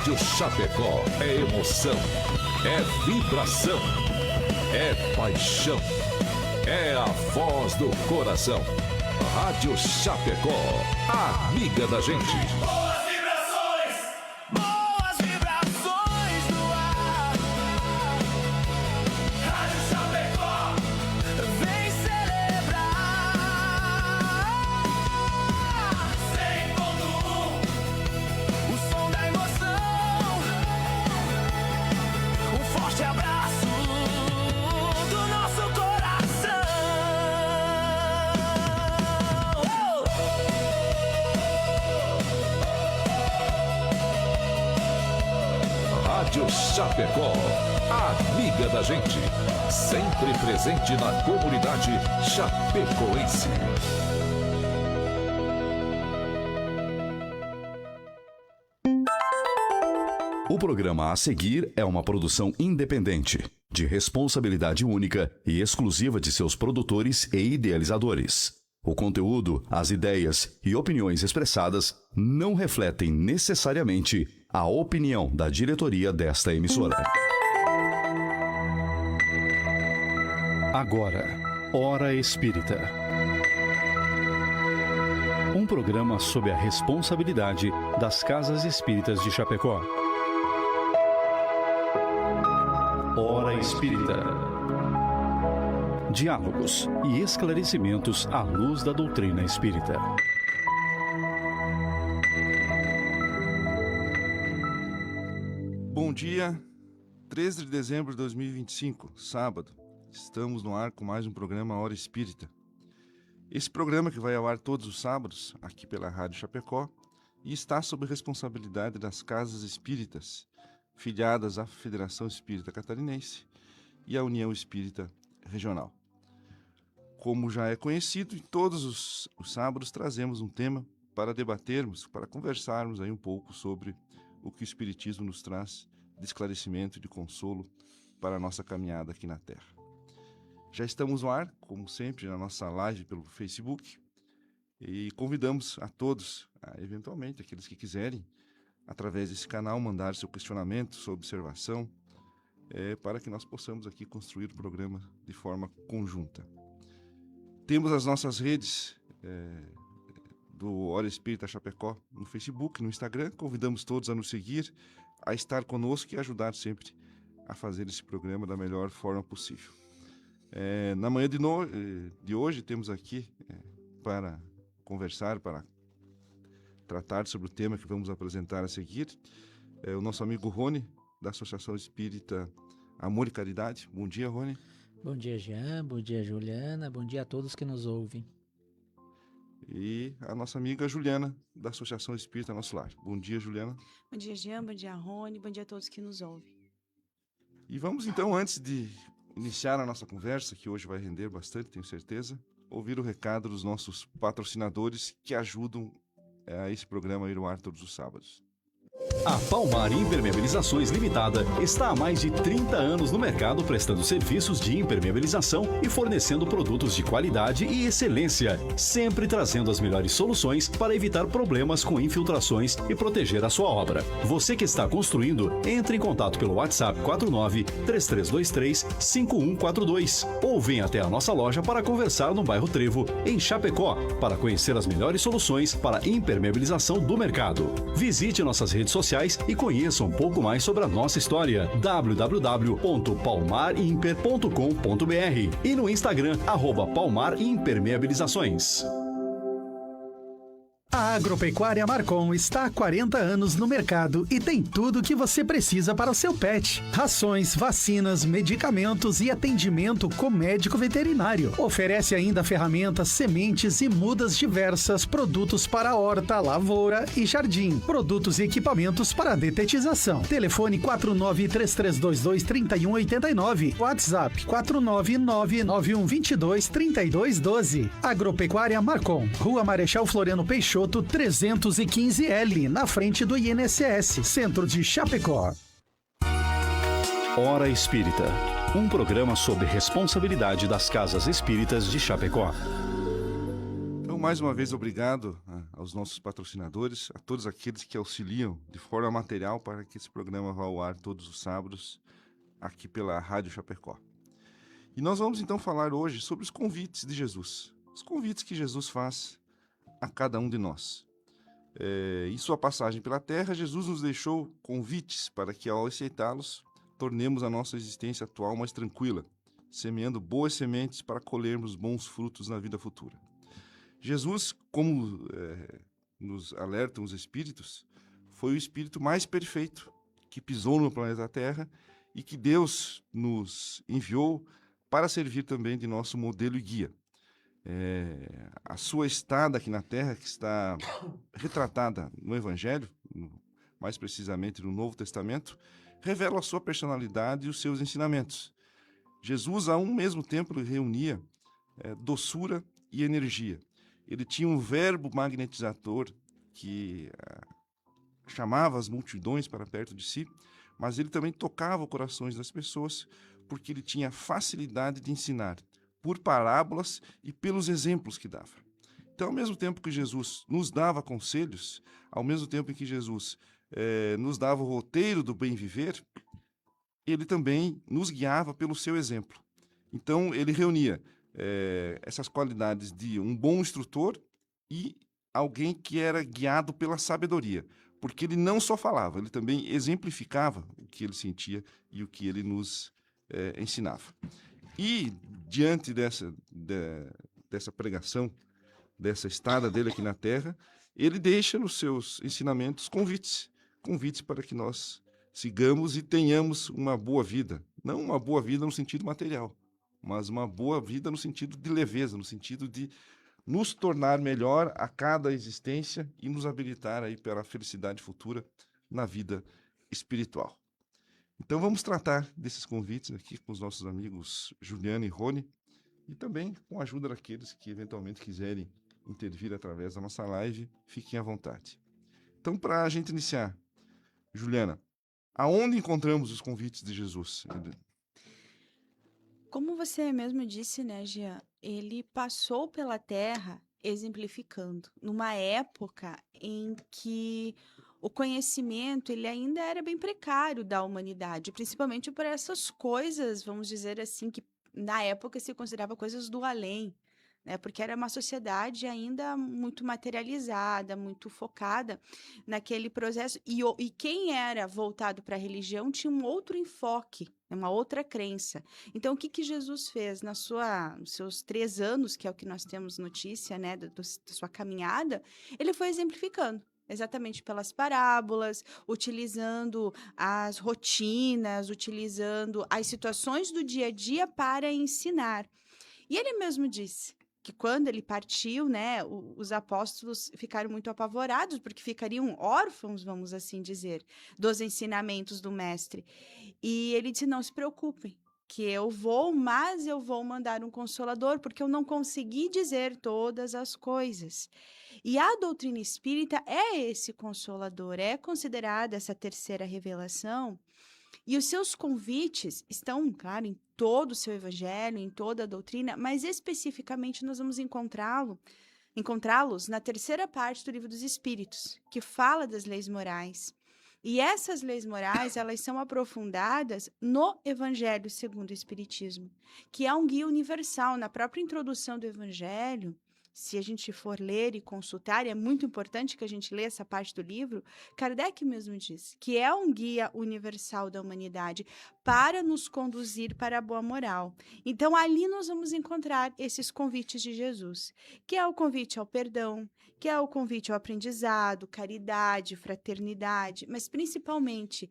Rádio Chapecó é emoção, é vibração, é paixão, é a voz do coração. Rádio Chapecó, a amiga da gente. Boas vibrações no ar. Rádio Chapecó, vem celebrar. 100.1, o som da emoção. Um forte abraço do nosso coração. Rádio Chapecó, a amiga da gente. Sempre presente na comunidade chapecoense. O programa a seguir é uma produção independente, de responsabilidade única e exclusiva de seus produtores e idealizadores. O conteúdo, as ideias e opiniões expressadas não refletem necessariamente a opinião da diretoria desta emissora. Agora, Hora Espírita. Um programa sob a responsabilidade das Casas Espíritas de Chapecó. Hora Espírita. Diálogos e esclarecimentos à luz da doutrina espírita. Bom dia, 13 de dezembro de 2025, sábado. Estamos no ar com mais um programa Hora Espírita. Esse programa que vai ao ar todos os sábados, aqui pela Rádio Chapecó, e está sob responsabilidade das Casas Espíritas, filiadas à Federação Espírita Catarinense e à União Espírita Regional. Como já é conhecido, em todos os sábados trazemos um tema para debatermos, para conversarmos aí um pouco sobre o que o Espiritismo nos traz de esclarecimento e de consolo para a nossa caminhada aqui na Terra. Já estamos no ar, como sempre, na nossa live pelo Facebook e convidamos a todos, eventualmente, aqueles que quiserem, através desse canal, mandar seu questionamento, sua observação, para que nós possamos aqui construir o programa de forma conjunta. Temos as nossas redes do Hora Espírita Chapecó no Facebook, no Instagram. Convidamos todos a nos seguir, a estar conosco e ajudar sempre a fazer esse programa da melhor forma possível. Na manhã de hoje temos aqui para conversar, para tratar sobre o tema que vamos apresentar a seguir, o nosso amigo Rony, da Associação Espírita Amor e Caridade. Bom dia, Rony. Bom dia, Jean. Bom dia, Juliana. Bom dia a todos que nos ouvem. E a nossa amiga Juliana, da Associação Espírita Nosso Lar. Bom dia, Juliana. Bom dia, Jean. Bom dia, Rony. Bom dia a todos que nos ouvem. E vamos então, antes de iniciar a nossa conversa, que hoje vai render bastante, tenho certeza, ouvir o recado dos nossos patrocinadores que ajudam a esse programa a ir ao ar todos os sábados. A Palmar Impermeabilizações Limitada está há mais de 30 anos no mercado prestando serviços de impermeabilização e fornecendo produtos de qualidade e excelência, sempre trazendo as melhores soluções para evitar problemas com infiltrações e proteger a sua obra. Você que está construindo, entre em contato pelo WhatsApp 49-3323-5142 ou venha até a nossa loja para conversar no bairro Trevo, em Chapecó, para conhecer as melhores soluções para impermeabilização do mercado. Visite nossas redes sociais e conheça um pouco mais sobre a nossa história. www.palmarimper.com.br e no Instagram, @palmarimpermeabilizações. A Agropecuária Marcon está há 40 anos no mercado e tem tudo o que você precisa para o seu pet. Rações, vacinas, medicamentos e atendimento com médico veterinário. Oferece ainda ferramentas, sementes e mudas diversas, produtos para horta, lavoura e jardim. Produtos e equipamentos para detetização. Telefone 49-3322-3189. WhatsApp 499-9122-3212. Agropecuária Marcon. Rua Marechal Floriano Peixoto, 315L, na frente do INSS, Centro de Chapecó. Hora Espírita, um programa sob responsabilidade das Casas Espíritas de Chapecó. Então, mais uma vez, obrigado aos nossos patrocinadores, a todos aqueles que auxiliam de forma material para que esse programa vá ao ar todos os sábados, aqui pela Rádio Chapecó. E nós vamos então falar hoje sobre os convites de Jesus, os convites que Jesus faz a cada um de nós. Em sua passagem pela terra, Jesus nos deixou convites para que, ao aceitá-los, tornemos a nossa existência atual mais tranquila, semeando boas sementes para colhermos bons frutos na vida futura. Jesus, como nos alertam os Espíritos, foi o Espírito mais perfeito que pisou no planeta Terra e que Deus nos enviou para servir também de nosso modelo e guia. A sua estada aqui na Terra, que está retratada no Evangelho, mais precisamente no Novo Testamento, revela a sua personalidade e os seus ensinamentos. Jesus, a um mesmo tempo, reunia doçura e energia. Ele tinha um verbo magnetizador que chamava as multidões para perto de si, mas ele também tocava os corações das pessoas, porque ele tinha facilidade de ensinar, por parábolas e pelos exemplos que dava. Então, ao mesmo tempo que Jesus nos dava conselhos, ao mesmo tempo em que Jesus nos dava o roteiro do bem viver, ele também nos guiava pelo seu exemplo. Então, ele reunia essas qualidades de um bom instrutor e alguém que era guiado pela sabedoria, porque ele não só falava, ele também exemplificava o que ele sentia e o que ele nos ensinava. E, diante dessa pregação, dessa estada dele aqui na Terra, ele deixa nos seus ensinamentos convites para que nós sigamos e tenhamos uma boa vida. Não uma boa vida no sentido material, mas uma boa vida no sentido de leveza, no sentido de nos tornar melhor a cada existência e nos habilitar aí para a felicidade futura na vida espiritual. Então vamos tratar desses convites aqui com os nossos amigos Juliana e Rony e também com a ajuda daqueles que eventualmente quiserem intervir através da nossa live, fiquem à vontade. Então, para a gente iniciar, Juliana, aonde encontramos os convites de Jesus? Como você mesmo disse, né, Jean? Ele passou pela Terra exemplificando, numa época em que o conhecimento ele ainda era bem precário da humanidade, principalmente por essas coisas, vamos dizer assim, que na época se considerava coisas do além, né? Porque era uma sociedade ainda muito materializada, muito focada naquele processo. E quem era voltado para a religião tinha um outro enfoque, uma outra crença. Então, o que Jesus fez nos seus 3 anos, que é o que nós temos notícia, né, da sua caminhada, ele foi exemplificando. Exatamente pelas parábolas, utilizando as rotinas, utilizando as situações do dia a dia para ensinar. E ele mesmo disse que quando ele partiu, né, os apóstolos ficaram muito apavorados, porque ficariam órfãos, vamos assim dizer, dos ensinamentos do mestre. E ele disse, não se preocupem, que eu vou, mas eu vou mandar um consolador, porque eu não consegui dizer todas as coisas. E a doutrina espírita é esse consolador, é considerada essa terceira revelação. E os seus convites estão, claro, em todo o seu evangelho, em toda a doutrina, mas especificamente nós vamos encontrá-los na terceira parte do Livro dos Espíritos, que fala das leis morais. E essas leis morais, elas são aprofundadas no Evangelho segundo o Espiritismo, que é um guia universal. Na própria introdução do Evangelho, se a gente for ler e consultar, e é muito importante que a gente lê essa parte do livro, Kardec mesmo diz que é um guia universal da humanidade para nos conduzir para a boa moral. Então, ali nós vamos encontrar esses convites de Jesus, que é o convite ao perdão, que é o convite ao aprendizado, caridade, fraternidade, mas principalmente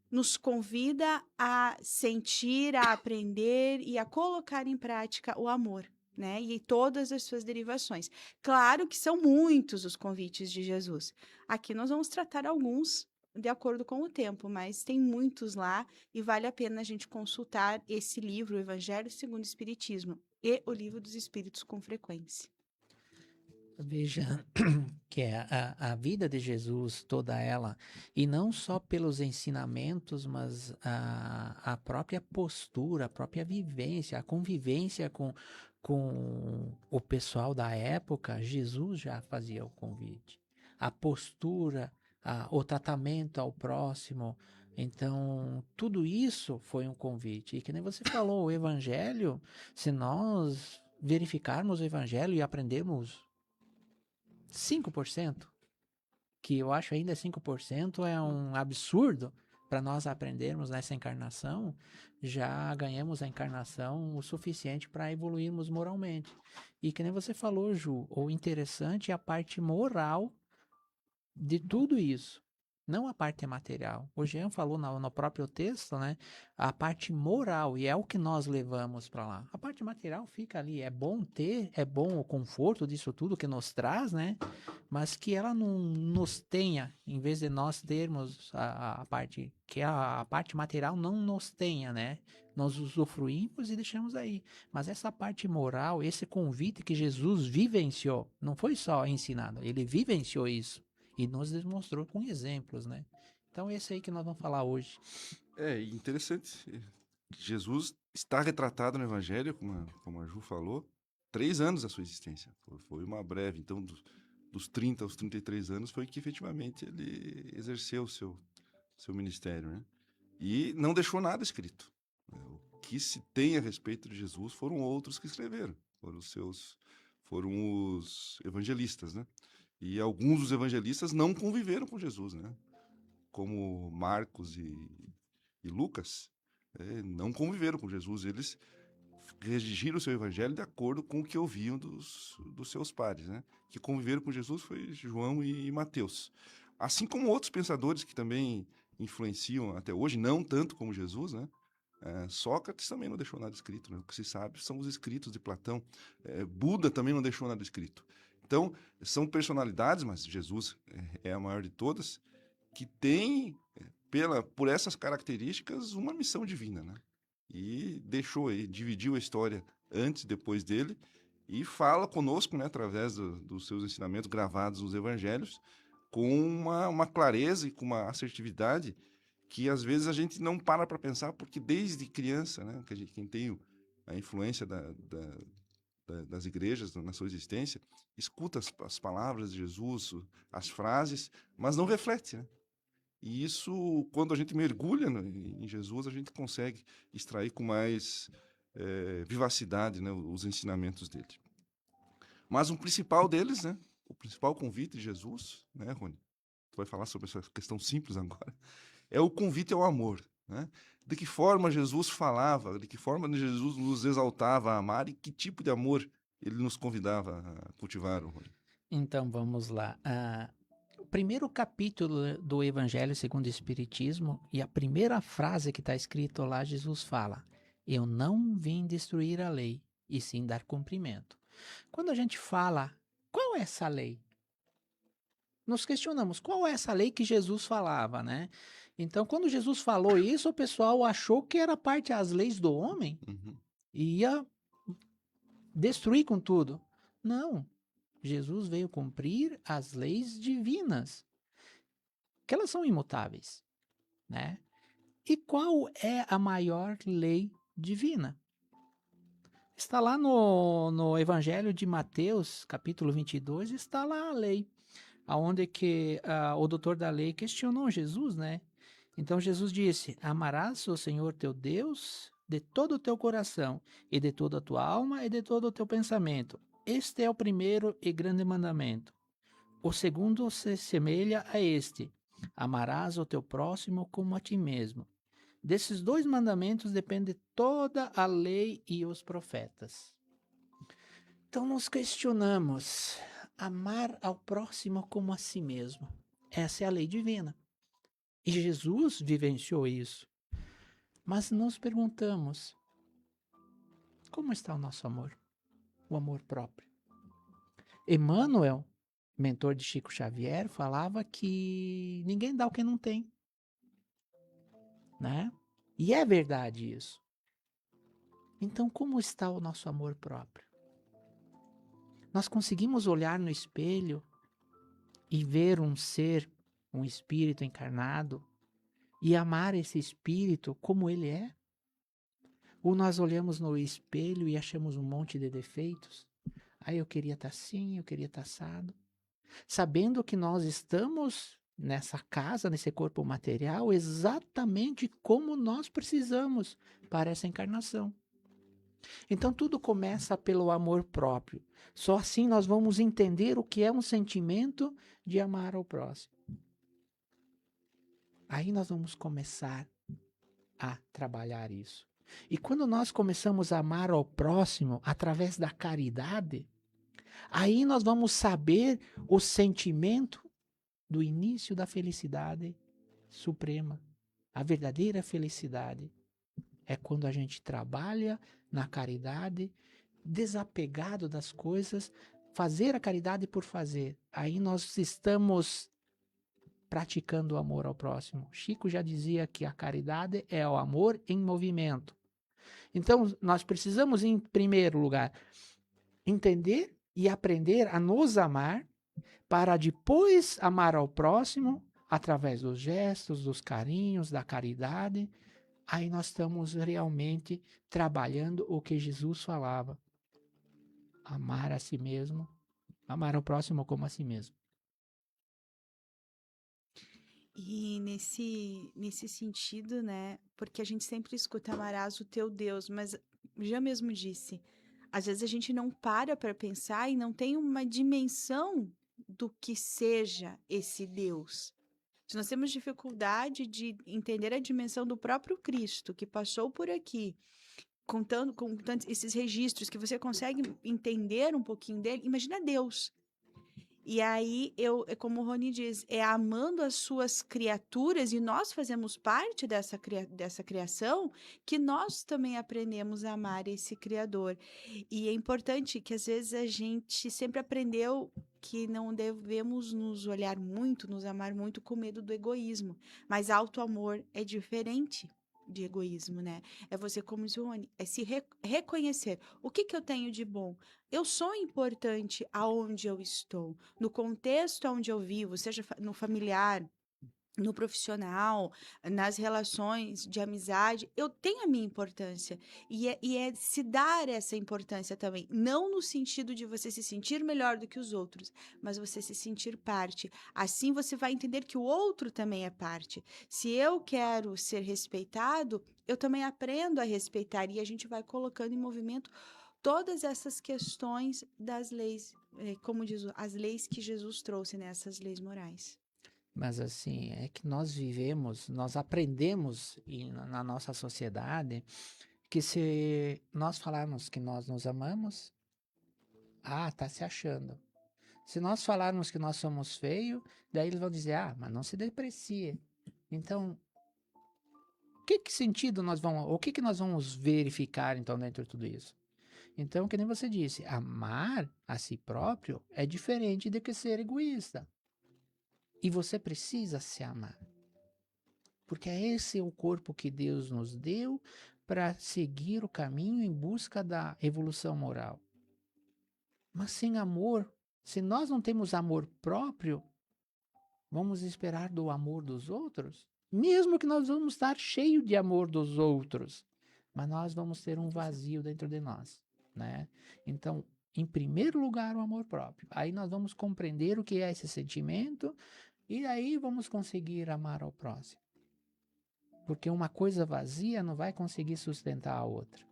nos convida a sentir, a aprender e a colocar em prática o amor, né? E todas as suas derivações. Claro que são muitos os convites de Jesus. Aqui nós vamos tratar alguns de acordo com o tempo, mas tem muitos lá e vale a pena a gente consultar esse livro, o Evangelho segundo o Espiritismo, e o Livro dos Espíritos com frequência. Veja que a vida de Jesus, toda ela, e não só pelos ensinamentos, mas a própria postura, a própria vivência, a convivência com com o pessoal da época, Jesus já fazia o convite. A postura, o tratamento ao próximo. Então, tudo isso foi um convite. E que nem você falou, o evangelho, se nós verificarmos o evangelho e aprendermos 5%, que eu acho ainda 5% é um absurdo para nós aprendermos nessa encarnação, já ganhamos a encarnação o suficiente para evoluirmos moralmente. E que nem você falou, Ju, o interessante é a parte moral de tudo isso, não a parte material. O Jean falou no próprio texto, né? A parte moral, e é o que nós levamos para lá. A parte material fica ali, é bom ter, é bom o conforto disso tudo que nos traz, né? Mas que ela não nos tenha, em vez de nós termos a parte, que a parte material não nos tenha, né? Nós usufruímos e deixamos aí. Mas essa parte moral, esse convite que Jesus vivenciou, não foi só ensinado, ele vivenciou isso. E nos demonstrou com exemplos, né? Então, esse aí que nós vamos falar hoje. É interessante. Jesus está retratado no Evangelho, como a Ju falou, 3 anos da sua existência. Foi uma breve. Então, dos 30 aos 33 anos, foi que efetivamente ele exerceu o seu ministério, né? E não deixou nada escrito. O que se tem a respeito de Jesus foram outros que escreveram. Foram os evangelistas, né? E alguns dos evangelistas não conviveram com Jesus, né? Como Marcos e Lucas, não conviveram com Jesus. Eles redigiram o seu evangelho de acordo com o que ouviam dos seus pares, né? Que conviveram com Jesus foi João e Mateus. Assim como outros pensadores que também influenciam até hoje, não tanto como Jesus, né? Sócrates também não deixou nada escrito, né? O que se sabe são os escritos de Platão. Buda também não deixou nada escrito. Então, são personalidades, mas Jesus é a maior de todas, que tem, por essas características, uma missão divina, né? E dividiu a história antes e depois dele, e fala conosco, né, através dos seus ensinamentos gravados nos evangelhos, com uma clareza e com uma assertividade que, às vezes, a gente não para pensar, porque desde criança, né, quem tem a influência das igrejas na sua existência, escuta as palavras de Jesus, as frases, mas não reflete, né? E isso, quando a gente mergulha em Jesus, a gente consegue extrair com mais vivacidade, né, os ensinamentos dele. Mas um principal deles, né, o principal convite de Jesus, né, Rony? Tu vai falar sobre essa questão simples agora, é o convite ao amor, né? De que forma Jesus falava, de que forma Jesus nos exaltava a amar e que tipo de amor ele nos convidava a cultivar, Rony? Então, vamos lá. O primeiro capítulo do Evangelho segundo o Espiritismo, e a primeira frase que está escrito lá, Jesus fala: eu não vim destruir a lei, e sim dar cumprimento. Quando a gente fala, qual é essa lei? Nos questionamos, qual é essa lei que Jesus falava, né? Então, quando Jesus falou isso, o pessoal achou que era parte das leis do homem e ia destruir com tudo. Não. Jesus veio cumprir as leis divinas, que elas são imutáveis, né? E qual é a maior lei divina? Está lá no Evangelho de Mateus, capítulo 22, está lá a lei, aonde que o doutor da lei questionou Jesus, né? Então Jesus disse: amarás o Senhor teu Deus de todo o teu coração, e de toda a tua alma, e de todo o teu pensamento. Este é o primeiro e grande mandamento. O segundo se semelha a este: amarás o teu próximo como a ti mesmo. Desses 2 mandamentos depende toda a lei e os profetas. Então nos questionamos: amar ao próximo como a si mesmo. Essa é a lei divina. E Jesus vivenciou isso. Mas nos perguntamos: como está o nosso amor? O amor próprio. Emmanuel, mentor de Chico Xavier, falava que ninguém dá o que não tem, né? E é verdade isso. Então, como está o nosso amor próprio? Nós conseguimos olhar no espelho e ver um ser, um espírito encarnado, e amar esse espírito como ele é? Ou nós olhamos no espelho e achamos um monte de defeitos? Aí eu queria estar assim, eu queria estar assado. Sabendo que nós estamos nessa casa, nesse corpo material, exatamente como nós precisamos para essa encarnação. Então tudo começa pelo amor próprio. Só assim nós vamos entender o que é um sentimento de amar ao próximo. Aí nós vamos começar a trabalhar isso. E quando nós começamos a amar ao próximo através da caridade, aí nós vamos saber o sentimento do início da felicidade suprema. A verdadeira felicidade é quando a gente trabalha na caridade, desapegado das coisas, fazer a caridade por fazer. Aí nós estamos praticando o amor ao próximo. Chico já dizia que a caridade é o amor em movimento. Então, nós precisamos, em primeiro lugar, entender e aprender a nos amar, para depois amar ao próximo através dos gestos, dos carinhos, da caridade. Aí nós estamos realmente trabalhando o que Jesus falava. Amar a si mesmo, amar ao próximo como a si mesmo. E nesse sentido, né? Porque a gente sempre escuta amarás o teu Deus, mas já mesmo disse, às vezes a gente não para pensar e não tem uma dimensão do que seja esse Deus. Se nós temos dificuldade de entender a dimensão do próprio Cristo, que passou por aqui, com tantos esses registros, que você consegue entender um pouquinho dele, imagina Deus. E aí, como o Rony diz, é amando as suas criaturas, e nós fazemos parte dessa criação, que nós também aprendemos a amar esse Criador. E é importante que, às vezes, a gente sempre aprendeu que não devemos nos olhar muito, nos amar muito com medo do egoísmo. Mas auto-amor é diferente de egoísmo, né? É você, como diz o Rony, é se reconhecer. O que eu tenho de bom? Eu sou importante aonde eu estou, no contexto onde eu vivo, seja no familiar, no profissional, nas relações de amizade, eu tenho a minha importância. E é se dar essa importância também. Não no sentido de você se sentir melhor do que os outros, mas você se sentir parte. Assim você vai entender que o outro também é parte. Se eu quero ser respeitado, eu também aprendo a respeitar. E a gente vai colocando em movimento todas essas questões das leis, como diz, as leis que Jesus trouxe, nessas leis morais. Mas assim, é que nós vivemos, nós aprendemos na nossa sociedade que se nós falarmos que nós nos amamos, tá se achando. Se nós falarmos que nós somos feios, daí eles vão dizer, mas não se deprecie. Então, que sentido nós vamos, o que nós vamos verificar então dentro de tudo isso? Então, que nem você disse, amar a si próprio é diferente do que ser egoísta. E você precisa se amar. Porque esse é o corpo que Deus nos deu para seguir o caminho em busca da evolução moral. Mas sem amor, se nós não temos amor próprio, vamos esperar do amor dos outros? Mesmo que nós vamos estar cheios de amor dos outros, mas nós vamos ter um vazio dentro de nós, né? Então, em primeiro lugar, o amor próprio. Aí nós vamos compreender o que é esse sentimento e aí vamos conseguir amar ao próximo. Porque uma coisa vazia não vai conseguir sustentar a outra,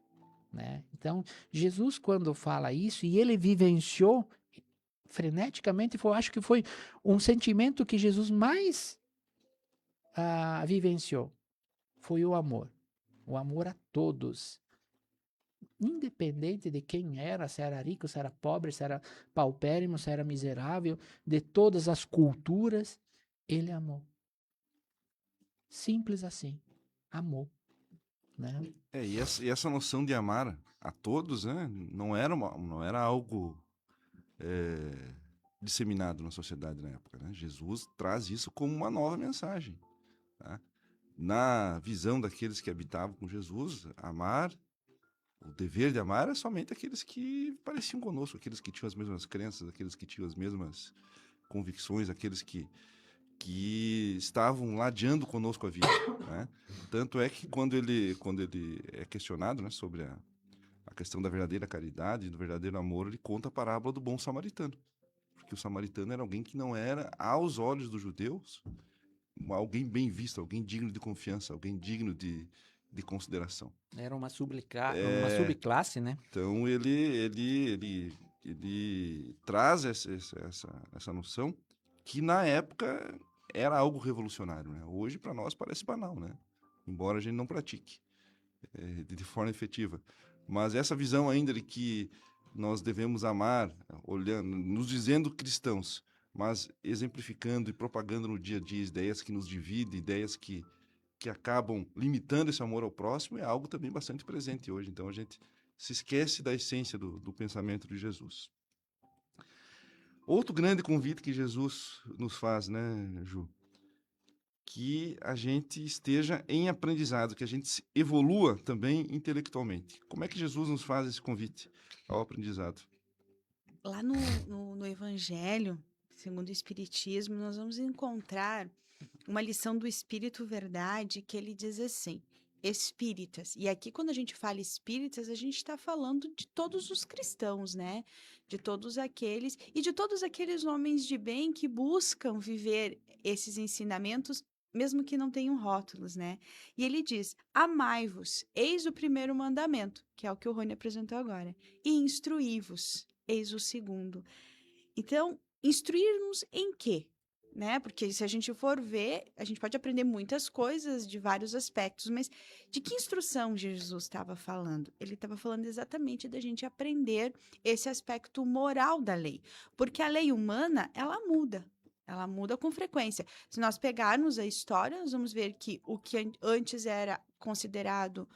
né? Então, Jesus, quando fala isso, e ele vivenciou freneticamente, acho que foi um sentimento que Jesus mais vivenciou. Foi o amor a todos. Independente de quem era, se era rico, se era pobre, se era paupérrimo, se era miserável, de todas as culturas, ele amou. Simples assim. Amou. Né? E essa noção de amar a todos, né, não era algo disseminado na sociedade na época. Né? Jesus traz isso como uma nova mensagem. Tá? Na visão daqueles que habitavam com Jesus, amar, o dever de amar é somente aqueles que pareciam conosco, aqueles que tinham as mesmas crenças, aqueles que tinham as mesmas convicções, aqueles que que estavam ladeando conosco a vida, né? Tanto é que quando ele é questionado, né, sobre a questão da verdadeira caridade, do verdadeiro amor, ele conta a parábola do bom samaritano. Porque o samaritano era alguém que não era, aos olhos dos judeus, alguém bem visto, alguém digno de confiança, alguém digno de consideração. Era uma subclasse, né? Então, ele traz essa noção que, na época, era algo revolucionário, né? Hoje, para nós, parece banal, né? Embora a gente não pratique de forma efetiva. Mas essa visão ainda de que nós devemos amar, olhando, nos dizendo cristãos, mas exemplificando e propagando no dia a dia ideias que nos dividem, ideias que acabam limitando esse amor ao próximo, é algo também bastante presente hoje. Então, a gente se esquece da essência do pensamento de Jesus. Outro grande convite que Jesus nos faz, né, Ju? Que a gente esteja em aprendizado, que a gente evolua também intelectualmente. Como é que Jesus nos faz esse convite ao aprendizado? Lá no Evangelho, segundo o Espiritismo, nós vamos encontrar uma lição do Espírito Verdade que ele diz assim: espíritas. E aqui, quando a gente fala espíritas, a gente está falando de todos os cristãos, né? De todos aqueles homens de bem que buscam viver esses ensinamentos, mesmo que não tenham rótulos, né? E ele diz: amai-vos, eis o primeiro mandamento, que é o que o Rony apresentou agora, e instruí-vos, eis o segundo. Então, instruir-nos em quê? Né? Porque se a gente for ver, a gente pode aprender muitas coisas de vários aspectos, mas de que instrução Jesus estava falando? Ele estava falando exatamente da gente aprender esse aspecto moral da lei, porque a lei humana, ela muda com frequência. Se nós pegarmos a história, nós vamos ver que o que antes era considerado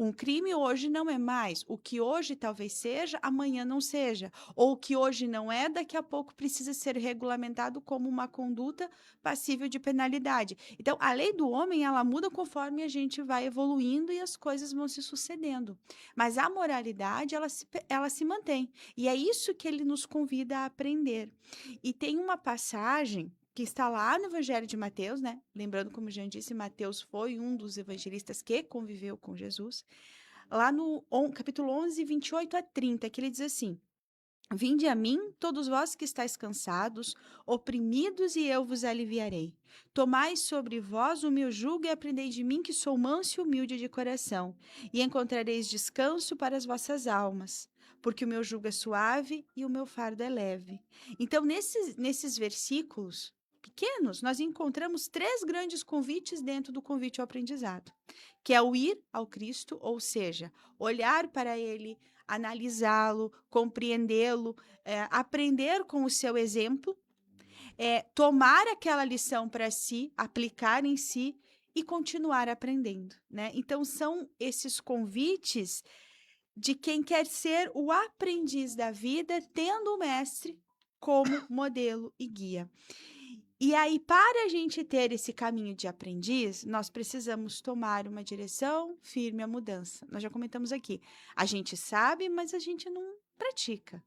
um crime, hoje não é mais. O que hoje talvez seja, amanhã não seja. Ou o que hoje não é, daqui a pouco precisa ser regulamentado como uma conduta passível de penalidade. Então, a lei do homem, ela muda conforme a gente vai evoluindo e as coisas vão se sucedendo. Mas a moralidade, ela se mantém. E é isso que ele nos convida a aprender. E tem uma passagem que está lá no Evangelho de Mateus, né? Lembrando, como já disse, Mateus foi um dos evangelistas que conviveu com Jesus. Lá no capítulo 11, 28 a 30, que ele diz assim: vinde a mim, todos vós que estáis cansados, oprimidos, e eu vos aliviarei. Tomai sobre vós o meu jugo e aprendei de mim, que sou manso e humilde de coração, e encontrareis descanso para as vossas almas, porque o meu jugo é suave e o meu fardo é leve. Então, nesses versículos pequenos, nós encontramos 3 grandes convites dentro do convite ao aprendizado, que é o ir ao Cristo, ou seja, olhar para ele, analisá-lo, compreendê-lo, aprender com o seu exemplo, tomar aquela lição para si, aplicar em si e continuar aprendendo, né? Então, são esses convites de quem quer ser o aprendiz da vida, tendo o mestre como modelo e guia. E aí, para a gente ter esse caminho de aprendiz, nós precisamos tomar uma direção firme à mudança. Nós já comentamos aqui. A gente sabe, mas a gente não pratica.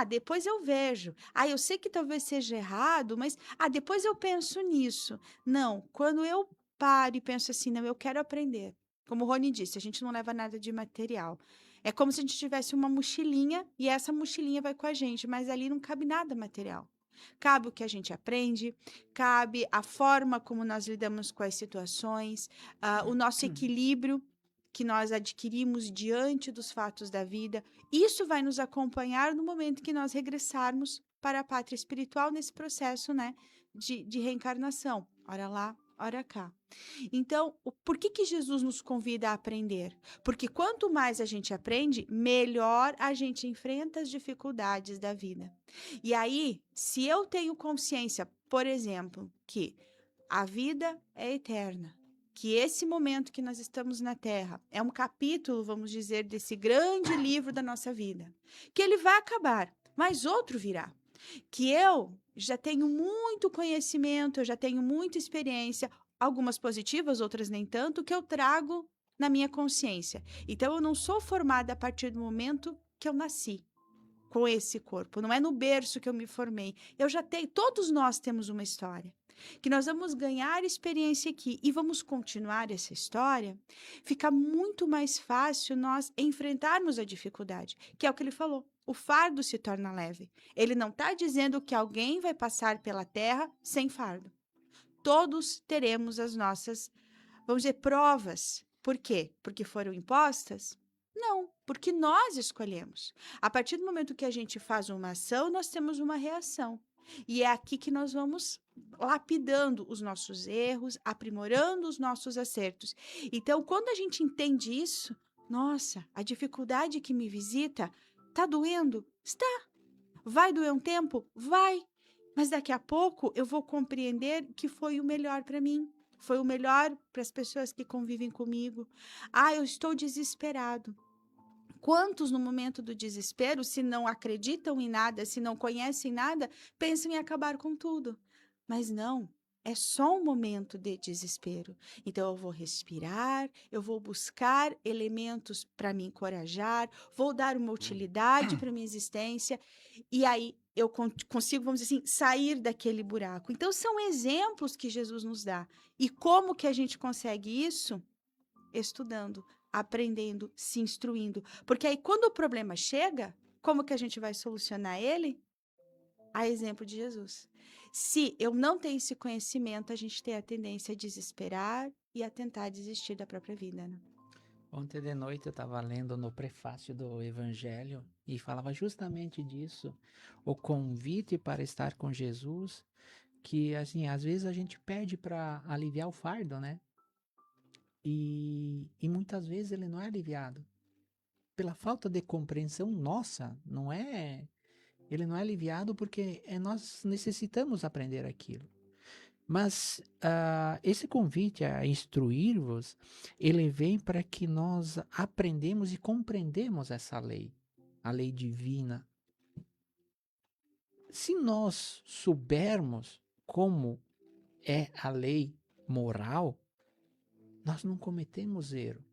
Depois eu vejo. Eu sei que talvez seja errado, mas depois eu penso nisso. Não, quando eu paro e penso assim, não, eu quero aprender. Como o Rony disse, a gente não leva nada de material. É como se a gente tivesse uma mochilinha e essa mochilinha vai com a gente, mas ali não cabe nada material. Cabe o que a gente aprende, cabe a forma como nós lidamos com as situações, o nosso equilíbrio que nós adquirimos diante dos fatos da vida. Isso vai nos acompanhar no momento que nós regressarmos para a pátria espiritual nesse processo, né, de reencarnação. Ora lá, ora cá. Então, por que Jesus nos convida a aprender? Porque quanto mais a gente aprende, melhor a gente enfrenta as dificuldades da vida. E aí, se eu tenho consciência, por exemplo, que a vida é eterna, que esse momento que nós estamos na Terra é um capítulo, vamos dizer, desse grande livro da nossa vida, que ele vai acabar, mas outro virá. Que eu já tenho muito conhecimento, eu já tenho muita experiência, algumas positivas, outras nem tanto, que eu trago na minha consciência. Então, eu não sou formada a partir do momento que eu nasci com esse corpo. Não é no berço que eu me formei. Eu já tenho, todos nós temos uma história. que nós vamos ganhar experiência aqui e vamos continuar essa história, fica muito mais fácil nós enfrentarmos a dificuldade, que é o que ele falou. O fardo se torna leve. Ele não está dizendo que alguém vai passar pela terra sem fardo. Todos teremos as nossas, vamos dizer, provas. Por quê? Porque foram impostas? Não, porque nós escolhemos. A partir do momento que a gente faz uma ação, nós temos uma reação. E é aqui que nós vamos lapidando os nossos erros, aprimorando os nossos acertos. Então, quando a gente entende isso, nossa, a dificuldade que me visita está doendo? Está. Vai doer um tempo? Vai. Mas daqui a pouco eu vou compreender que foi o melhor para mim. Foi o melhor para as pessoas que convivem comigo. Ah, eu estou desesperado. Quantos, no momento do desespero, se não acreditam em nada, se não conhecem nada, pensam em acabar com tudo? Mas não, é só um momento de desespero. Então, eu vou respirar, eu vou buscar elementos para me encorajar, vou dar uma utilidade para minha existência, e aí eu consigo, vamos dizer assim, sair daquele buraco. Então, são exemplos que Jesus nos dá. E como que a gente consegue isso? Estudando, aprendendo, se instruindo. Porque aí, quando o problema chega, como que a gente vai solucionar ele? A exemplo de Jesus. Se eu não tenho esse conhecimento, a gente tem a tendência a desesperar e a tentar desistir da própria vida, né? Ontem de noite eu estava lendo no prefácio do Evangelho e falava justamente disso, o convite para estar com Jesus, que assim, às vezes a gente pede para aliviar o fardo, né? E muitas vezes ele não é aliviado. Pela falta de compreensão nossa, não é... Ele não é aliviado porque nós necessitamos aprender aquilo. Mas esse convite a instruir-vos, ele vem para que nós aprendemos e compreendemos essa lei, a lei divina. Se nós soubermos como é a lei moral, nós não cometemos erro,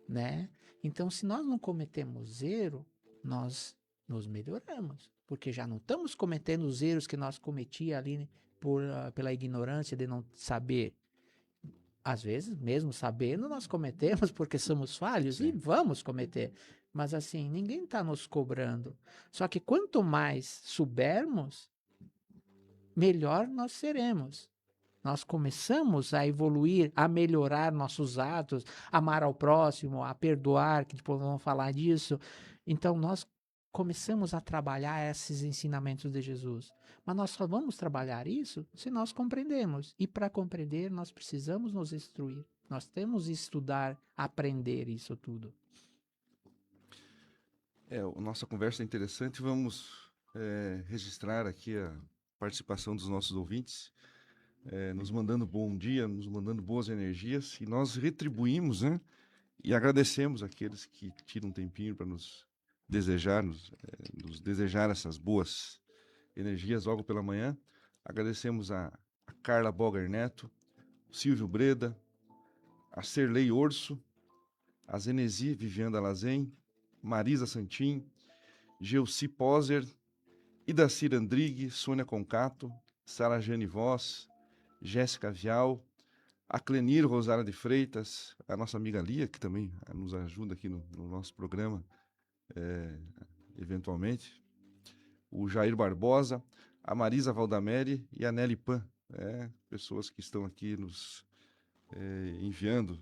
né? Então, se nós não cometemos erro, nós nos melhoramos, porque já não estamos cometendo os erros que nós cometíamos ali pela ignorância de não saber. Às vezes, mesmo sabendo, nós cometemos porque somos falhos. Sim. E vamos cometer. Mas assim, ninguém está nos cobrando. Só que quanto mais soubermos, melhor nós seremos. Nós começamos a evoluir, a melhorar nossos atos, amar ao próximo, a perdoar, que depois vamos falar disso. Então, nós começamos a trabalhar esses ensinamentos de Jesus. Mas nós só vamos trabalhar isso se nós compreendemos. E para compreender, nós precisamos nos instruir. Nós temos que estudar, aprender isso tudo. A nossa conversa é interessante. Vamos registrar aqui a participação dos nossos ouvintes, nos mandando bom dia, nos mandando boas energias. E nós retribuímos, né? E agradecemos aqueles que tiram um tempinho para nos desejar essas boas energias logo pela manhã. Agradecemos a Carla Boger Neto, Silvio Breda, a Serlei Orso, a Zenesi Vivianda Lazen, Marisa Santim, Geuci Poser, Idacir Andrigue, Sônia Concato, Sara Jane Voss, Jéssica Vial, a Clenir Rosário de Freitas, a nossa amiga Lia, que também nos ajuda aqui no nosso programa, eventualmente, o Jair Barbosa, a Marisa Valdamere e a Nelly Pan, pessoas que estão aqui nos enviando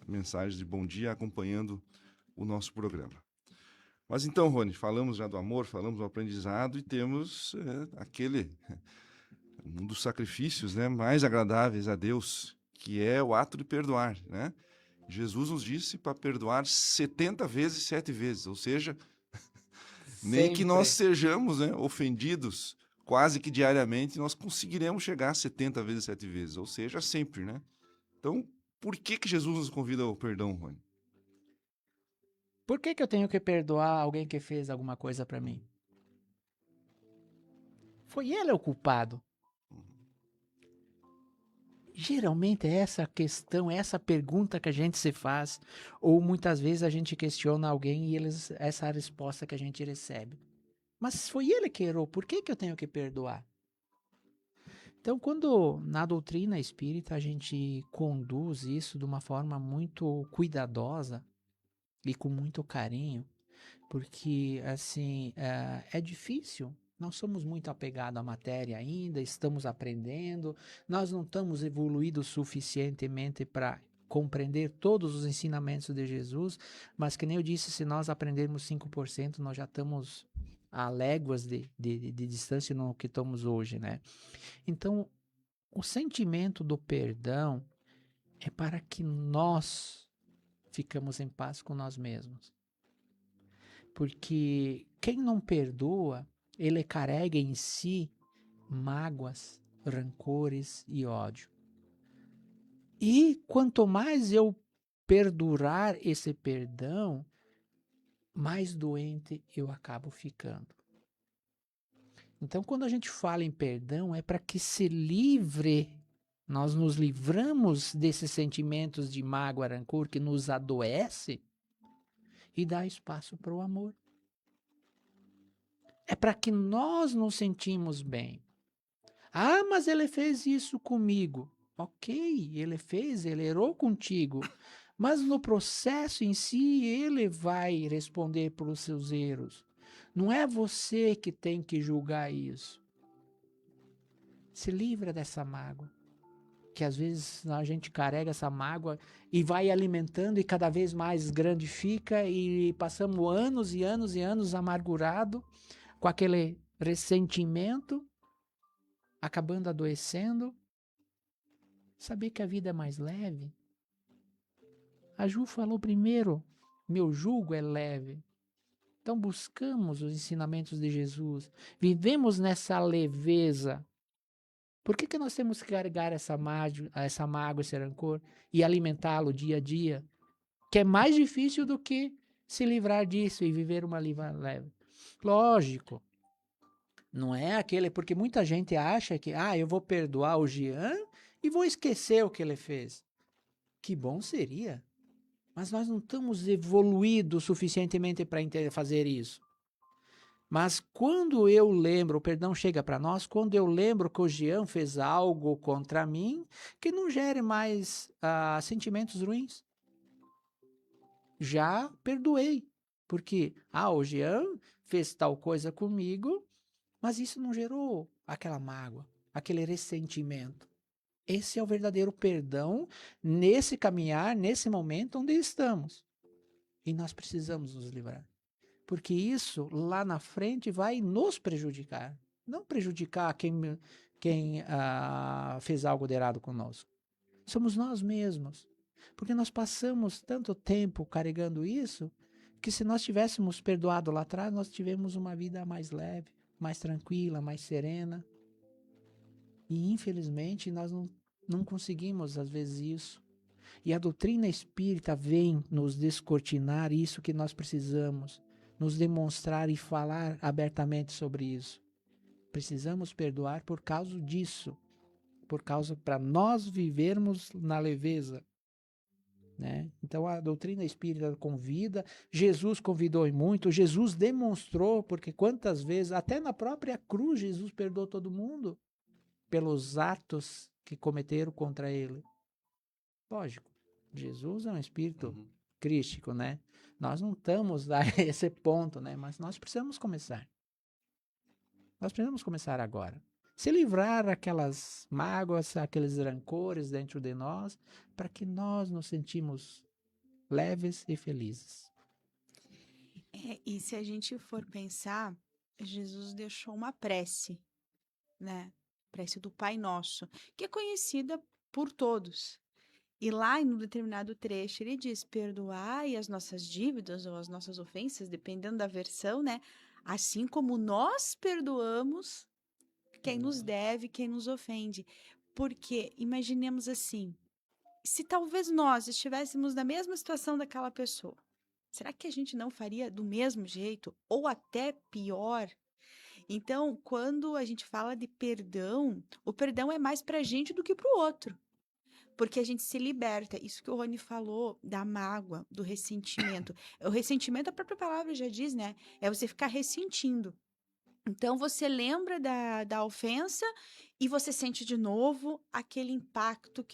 mensagens de bom dia, acompanhando o nosso programa. Mas então, Rony, falamos já do amor, falamos do aprendizado e temos um dos sacrifícios, né, mais agradáveis a Deus, que é o ato de perdoar, né? Jesus nos disse para perdoar 70 vezes, 7 vezes, ou seja, nem que nós sejamos, né, ofendidos quase que diariamente, nós conseguiremos chegar a 70 vezes, 7 vezes, ou seja, sempre, né? Então, por que Jesus nos convida ao perdão, Rony? Por que eu tenho que perdoar alguém que fez alguma coisa para mim? Foi ele o culpado. Geralmente é essa questão, essa pergunta que a gente se faz, ou muitas vezes a gente questiona alguém e essa é a resposta que a gente recebe. Mas foi ele que errou, por que eu tenho que perdoar? Então, quando na doutrina espírita a gente conduz isso de uma forma muito cuidadosa e com muito carinho, porque assim é difícil. Nós somos muito apegados à matéria ainda, estamos aprendendo, nós não estamos evoluídos suficientemente para compreender todos os ensinamentos de Jesus, mas que nem eu disse, se nós aprendermos 5%, nós já estamos a léguas de distância no que estamos hoje, né? Então, o sentimento do perdão é para que nós ficamos em paz com nós mesmos. Porque quem não perdoa, ele carrega em si mágoas, rancores e ódio. E quanto mais eu perdurar esse perdão, mais doente eu acabo ficando. Então, quando a gente fala em perdão, é para que se livre, nós nos livramos desses sentimentos de mágoa, rancor que nos adoece e dá espaço para o amor. É para que nós nos sentimos bem. Ah, mas ele fez isso comigo. Ok, ele fez, ele errou contigo. Mas no processo em si, ele vai responder pelos seus erros. Não é você que tem que julgar isso. Se livra dessa mágoa. Que às vezes a gente carrega essa mágoa e vai alimentando e cada vez mais grande fica e passamos anos e anos e anos amargurado com aquele ressentimento, acabando adoecendo. Saber que a vida é mais leve. A Ju falou primeiro, meu jugo é leve. Então buscamos os ensinamentos de Jesus, vivemos nessa leveza. Por que nós temos que carregar essa mágoa, esse rancor e alimentá-lo dia a dia? Que é mais difícil do que se livrar disso e viver uma vida leve. Lógico, não é aquele, porque muita gente acha que eu vou perdoar o Jean e vou esquecer o que ele fez. Que bom seria. Mas nós não estamos evoluídos suficientemente para fazer isso. Mas quando eu lembro, o perdão chega para nós, quando eu lembro que o Jean fez algo contra mim, que não gere mais sentimentos ruins. Já perdoei. Porque, o Jean fez tal coisa comigo, mas isso não gerou aquela mágoa, aquele ressentimento. Esse é o verdadeiro perdão nesse caminhar, nesse momento onde estamos. E nós precisamos nos livrar. Porque isso, lá na frente, vai nos prejudicar. Não prejudicar quem fez algo de errado conosco. Somos nós mesmos. Porque nós passamos tanto tempo carregando isso, que se nós tivéssemos perdoado lá atrás, nós tivemos uma vida mais leve, mais tranquila, mais serena. E, infelizmente, nós não conseguimos, às vezes, isso. E a doutrina espírita vem nos descortinar isso que nós precisamos, nos demonstrar e falar abertamente sobre isso. Precisamos perdoar por causa disso, para nós vivermos na leveza. Né? Então, a doutrina espírita convida, Jesus convidou e muito, Jesus demonstrou, porque quantas vezes, até na própria cruz, Jesus perdoou todo mundo pelos atos que cometeram contra ele. Lógico, Jesus é um espírito crístico, né? Nós não estamos a esse ponto, né? Mas nós precisamos começar. Nós precisamos começar agora. Se livrar aquelas mágoas, aqueles rancores dentro de nós, para que nós nos sentimos leves e felizes. E se a gente for pensar, Jesus deixou uma prece, né? Prece do Pai Nosso, que é conhecida por todos. E lá, em um determinado trecho, ele diz, perdoai as nossas dívidas ou as nossas ofensas, dependendo da versão, né? Assim como nós perdoamos quem nos deve, quem nos ofende. Porque, imaginemos assim, se talvez nós estivéssemos na mesma situação daquela pessoa, será que a gente não faria do mesmo jeito? Ou até pior? Então, quando a gente fala de perdão, o perdão é mais para a gente do que para o outro. Porque a gente se liberta. Isso que o Rony falou da mágoa, do ressentimento. O ressentimento, a própria palavra já diz, né? É você ficar ressentindo. Então, você lembra da ofensa e você sente de novo aquele impacto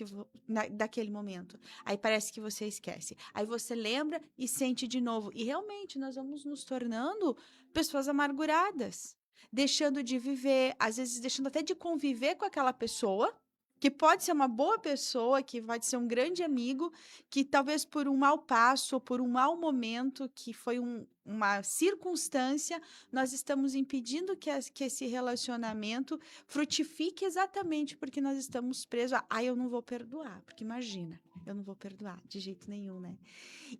daquele momento. Aí parece que você esquece. Aí você lembra e sente de novo. E realmente nós vamos nos tornando pessoas amarguradas, deixando de viver, às vezes deixando até de conviver com aquela pessoa, que pode ser uma boa pessoa, que pode ser um grande amigo, que talvez por um mau passo ou por um mau momento, que foi uma circunstância, nós estamos impedindo que esse relacionamento frutifique exatamente porque nós estamos presos a, eu não vou perdoar, porque imagina, eu não vou perdoar de jeito nenhum, né?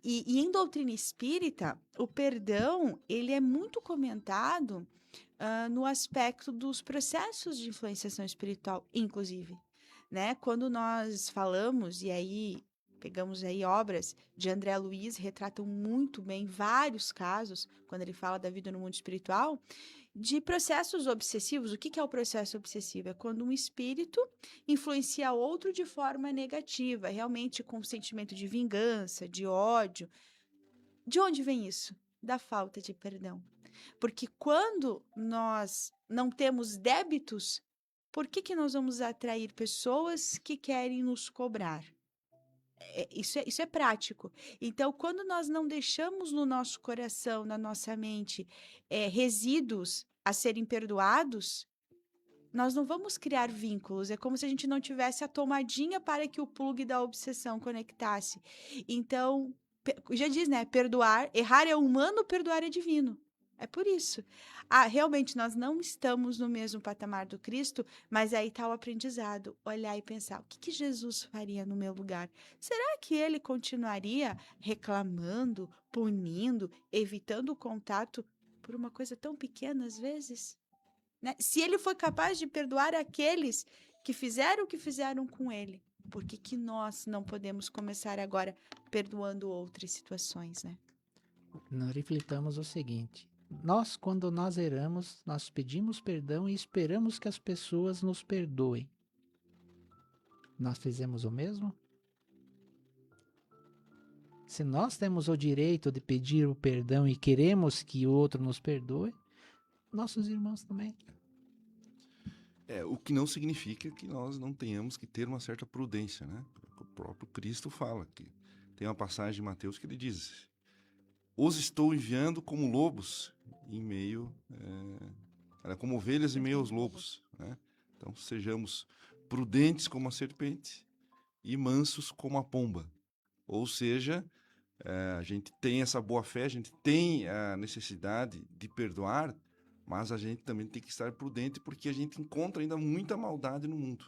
E em doutrina espírita, o perdão, ele é muito comentado no aspecto dos processos de influenciação espiritual, inclusive, né? Quando nós falamos, e aí pegamos aí obras de André Luiz, retratam muito bem vários casos, quando ele fala da vida no mundo espiritual, de processos obsessivos. O que é o processo obsessivo? É quando um espírito influencia outro de forma negativa, realmente com sentimento de vingança, de ódio. De onde vem isso? Da falta de perdão. Porque quando nós não temos débitos, por que nós vamos atrair pessoas que querem nos cobrar? Isso é prático. Então, quando nós não deixamos no nosso coração, na nossa mente, resíduos a serem perdoados, nós não vamos criar vínculos. É como se a gente não tivesse a tomadinha para que o plug da obsessão conectasse. Então, já diz, né? Perdoar, errar é humano, perdoar é divino. É por isso. Realmente, nós não estamos no mesmo patamar do Cristo, mas aí está o aprendizado. Olhar e pensar, o que Jesus faria no meu lugar? Será que ele continuaria reclamando, punindo, evitando o contato por uma coisa tão pequena às vezes? Né? Se ele foi capaz de perdoar aqueles que fizeram o que fizeram com ele, por que nós não podemos começar agora perdoando outras situações, né? Nós reflitamos o seguinte: quando nós erramos, nós pedimos perdão e esperamos que as pessoas nos perdoem. Nós fizemos o mesmo? Se nós temos o direito de pedir o perdão e queremos que o outro nos perdoe, nossos irmãos também. O que não significa que nós não tenhamos que ter uma certa prudência, né? O próprio Cristo fala que tem uma passagem de Mateus que ele diz: os estou enviando como lobos em meio, como ovelhas em meio aos lobos, né? Então sejamos prudentes como a serpente e mansos como a pomba. Ou seja, a gente tem essa boa fé, a gente tem a necessidade de perdoar, mas a gente também tem que estar prudente porque a gente encontra ainda muita maldade no mundo.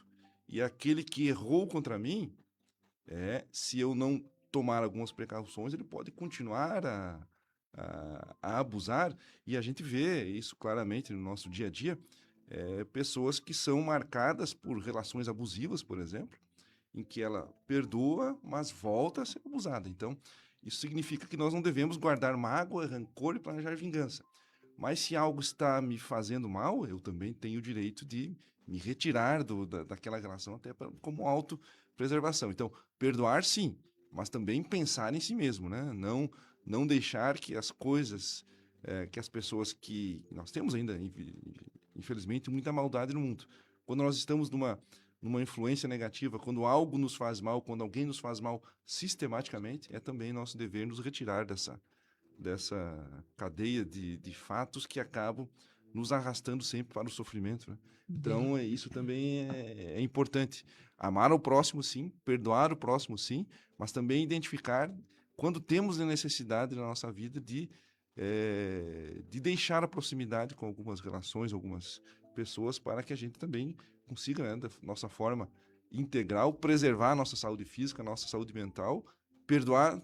E aquele que errou contra mim, se eu não tomar algumas precauções, ele pode continuar a abusar. E a gente vê isso claramente no nosso dia a dia. Pessoas que são marcadas por relações abusivas, por exemplo, em que ela perdoa, mas volta a ser abusada. Então, isso significa que nós não devemos guardar mágoa, rancor e planejar vingança. Mas se algo está me fazendo mal, eu também tenho o direito de me retirar daquela relação, até como autopreservação. Então, perdoar sim, mas também pensar em si mesmo, né? Não deixar que as coisas, que as pessoas que... Nós temos ainda, infelizmente, muita maldade no mundo. Quando nós estamos numa influência negativa, quando algo nos faz mal, quando alguém nos faz mal sistematicamente, é também nosso dever nos retirar dessa cadeia de fatos que acabam nos arrastando sempre para o sofrimento, né? Então, isso também é importante. Amar o próximo, sim. Perdoar o próximo, sim. Mas também identificar quando temos a necessidade na nossa vida de deixar a proximidade com algumas relações, algumas pessoas, para que a gente também consiga, né, da nossa forma integral, preservar a nossa saúde física, a nossa saúde mental,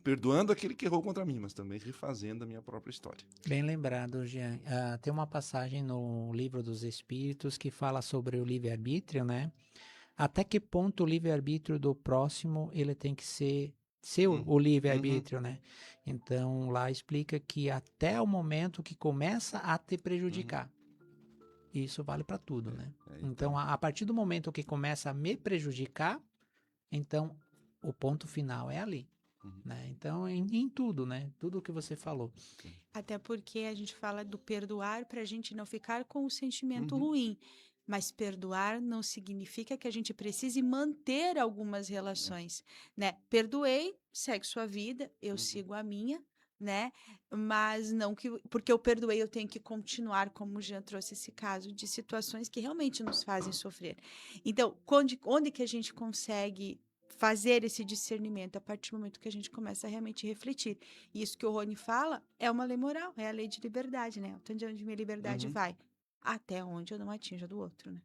perdoando aquele que errou contra mim, mas também refazendo a minha própria história. Bem lembrado, Jean. Tem uma passagem no Livro dos Espíritos que fala sobre o livre-arbítrio, né? Até que ponto o livre-arbítrio do próximo ele tem que ser o livre-arbítrio, né? Então, lá explica que até o momento que começa a te prejudicar. Isso vale para tudo, né? Então, a partir do momento que começa a me prejudicar, então, o ponto final é ali. né? Então, em tudo, né? Tudo o que você falou. Até porque a gente fala do perdoar para a gente não ficar com o sentimento Uhum. ruim. Mas perdoar não significa que a gente precise manter algumas relações, né? Perdoei, segue sua vida, eu sigo a minha, né? Mas não que porque eu perdoei eu tenho que continuar, como o Jean trouxe esse caso de situações que realmente nos fazem sofrer. Então, onde que a gente consegue fazer esse discernimento a partir do momento que a gente começa a realmente refletir? E isso que o Rony fala é uma lei moral, é a lei de liberdade, né? Até onde minha liberdade Uhum. vai? Até onde eu não atinjo a do outro, né?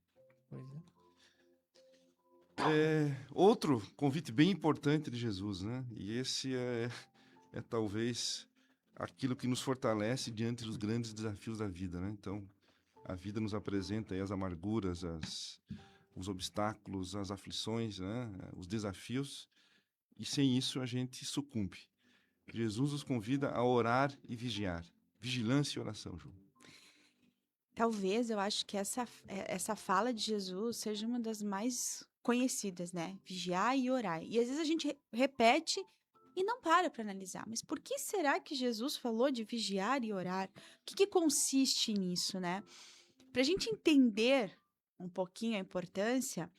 Pois é. Outro convite bem importante de Jesus, né? E esse é talvez aquilo que nos fortalece diante dos grandes desafios da vida, né? Então, a vida nos apresenta aí as amarguras, os obstáculos, as aflições, né? Os desafios, e sem isso a gente sucumbe. Jesus nos convida a orar e vigiar. Vigilância e oração, Ju. Talvez eu acho que essa fala de Jesus seja uma das mais conhecidas, né? Vigiar e orar. E às vezes a gente repete e não para analisar. Mas por que será que Jesus falou de vigiar e orar? O que consiste nisso, né? Para a gente entender um pouquinho a importância,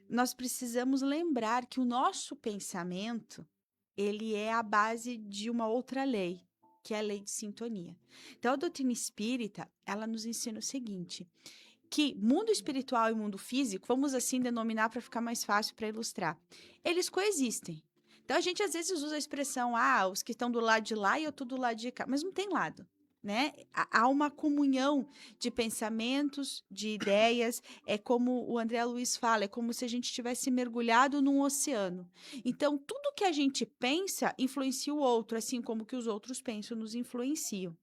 nós precisamos lembrar que o nosso pensamento, ele é a base de uma outra lei, que é a lei de sintonia. Então, a doutrina espírita, ela nos ensina o seguinte, que mundo espiritual e mundo físico, vamos assim denominar para ficar mais fácil para ilustrar, eles coexistem. Então, a gente às vezes usa a expressão, os que estão do lado de lá e eu estou do lado de cá, mas não tem lado, né? Há uma comunhão de pensamentos, de ideias, é como o André Luiz fala, é como se a gente tivesse mergulhado num oceano. Então, tudo que a gente pensa influencia o outro, assim como que os outros pensam nos influenciam.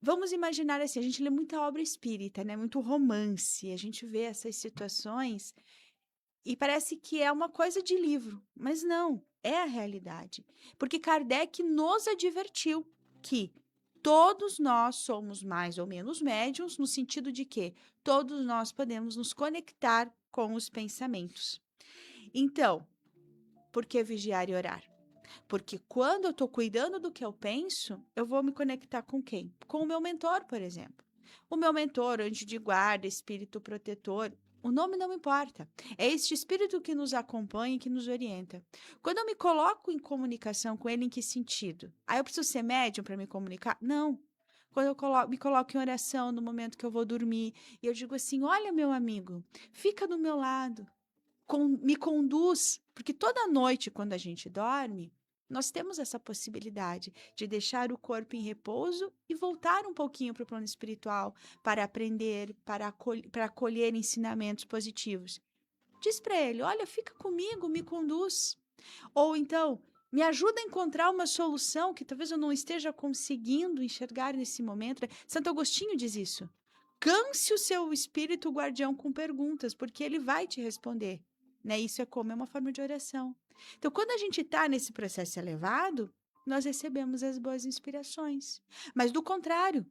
Vamos imaginar assim, a gente lê muita obra espírita, né? Muito romance, a gente vê essas situações e parece que é uma coisa de livro, mas não, é a realidade. Porque Kardec nos advertiu que todos nós somos mais ou menos médiuns, no sentido de que todos nós podemos nos conectar com os pensamentos. Então, por que vigiar e orar? Porque quando eu estou cuidando do que eu penso, eu vou me conectar com quem? Com o meu mentor, por exemplo. O meu mentor, anjo de guarda, espírito protetor, o nome não importa. É este espírito que nos acompanha e que nos orienta. Quando eu me coloco em comunicação com ele, em que sentido? Eu preciso ser médium para me comunicar? Não. Quando eu me coloco em oração no momento que eu vou dormir, e eu digo assim, olha, meu amigo, fica do meu lado, me conduz, porque toda noite, quando a gente dorme, nós temos essa possibilidade de deixar o corpo em repouso e voltar um pouquinho para o plano espiritual para aprender, para acolher ensinamentos positivos. Diz para ele, olha, fica comigo, me conduz. Ou então, me ajuda a encontrar uma solução que talvez eu não esteja conseguindo enxergar nesse momento. Santo Agostinho diz isso. Canse o seu espírito guardião com perguntas, porque ele vai te responder. Né? Isso é uma forma de oração. Então, quando a gente está nesse processo elevado, nós recebemos as boas inspirações. Mas, do contrário,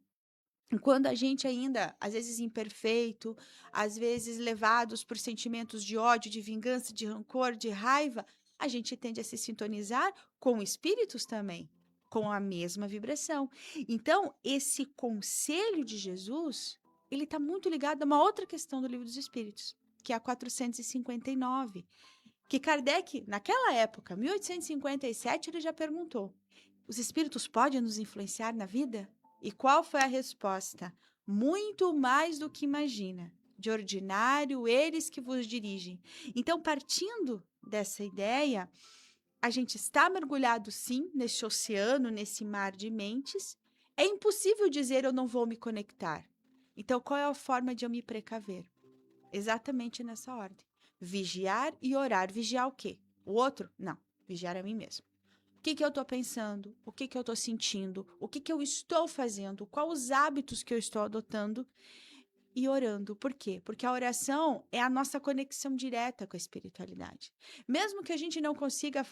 quando a gente ainda, às vezes imperfeito, às vezes levados por sentimentos de ódio, de vingança, de rancor, de raiva, a gente tende a se sintonizar com espíritos também, com a mesma vibração. Então, esse conselho de Jesus, ele está muito ligado a uma outra questão do Livro dos Espíritos, que é a 459, que Kardec, naquela época, 1857, ele já perguntou, os espíritos podem nos influenciar na vida? E qual foi a resposta? Muito mais do que imagina. De ordinário, eles que vos dirigem. Então, partindo dessa ideia, a gente está mergulhado, sim, nesse oceano, nesse mar de mentes. É impossível dizer eu não vou me conectar. Então, qual é a forma de eu me precaver? Exatamente nessa ordem. Vigiar e orar. Vigiar o quê? O outro? Não. Vigiar a mim mesmo. O que eu estou pensando? O que eu estou sentindo? O que eu estou fazendo? Quais os hábitos que eu estou adotando? E orando. Por quê? Porque a oração é a nossa conexão direta com a espiritualidade. Mesmo que a gente não consiga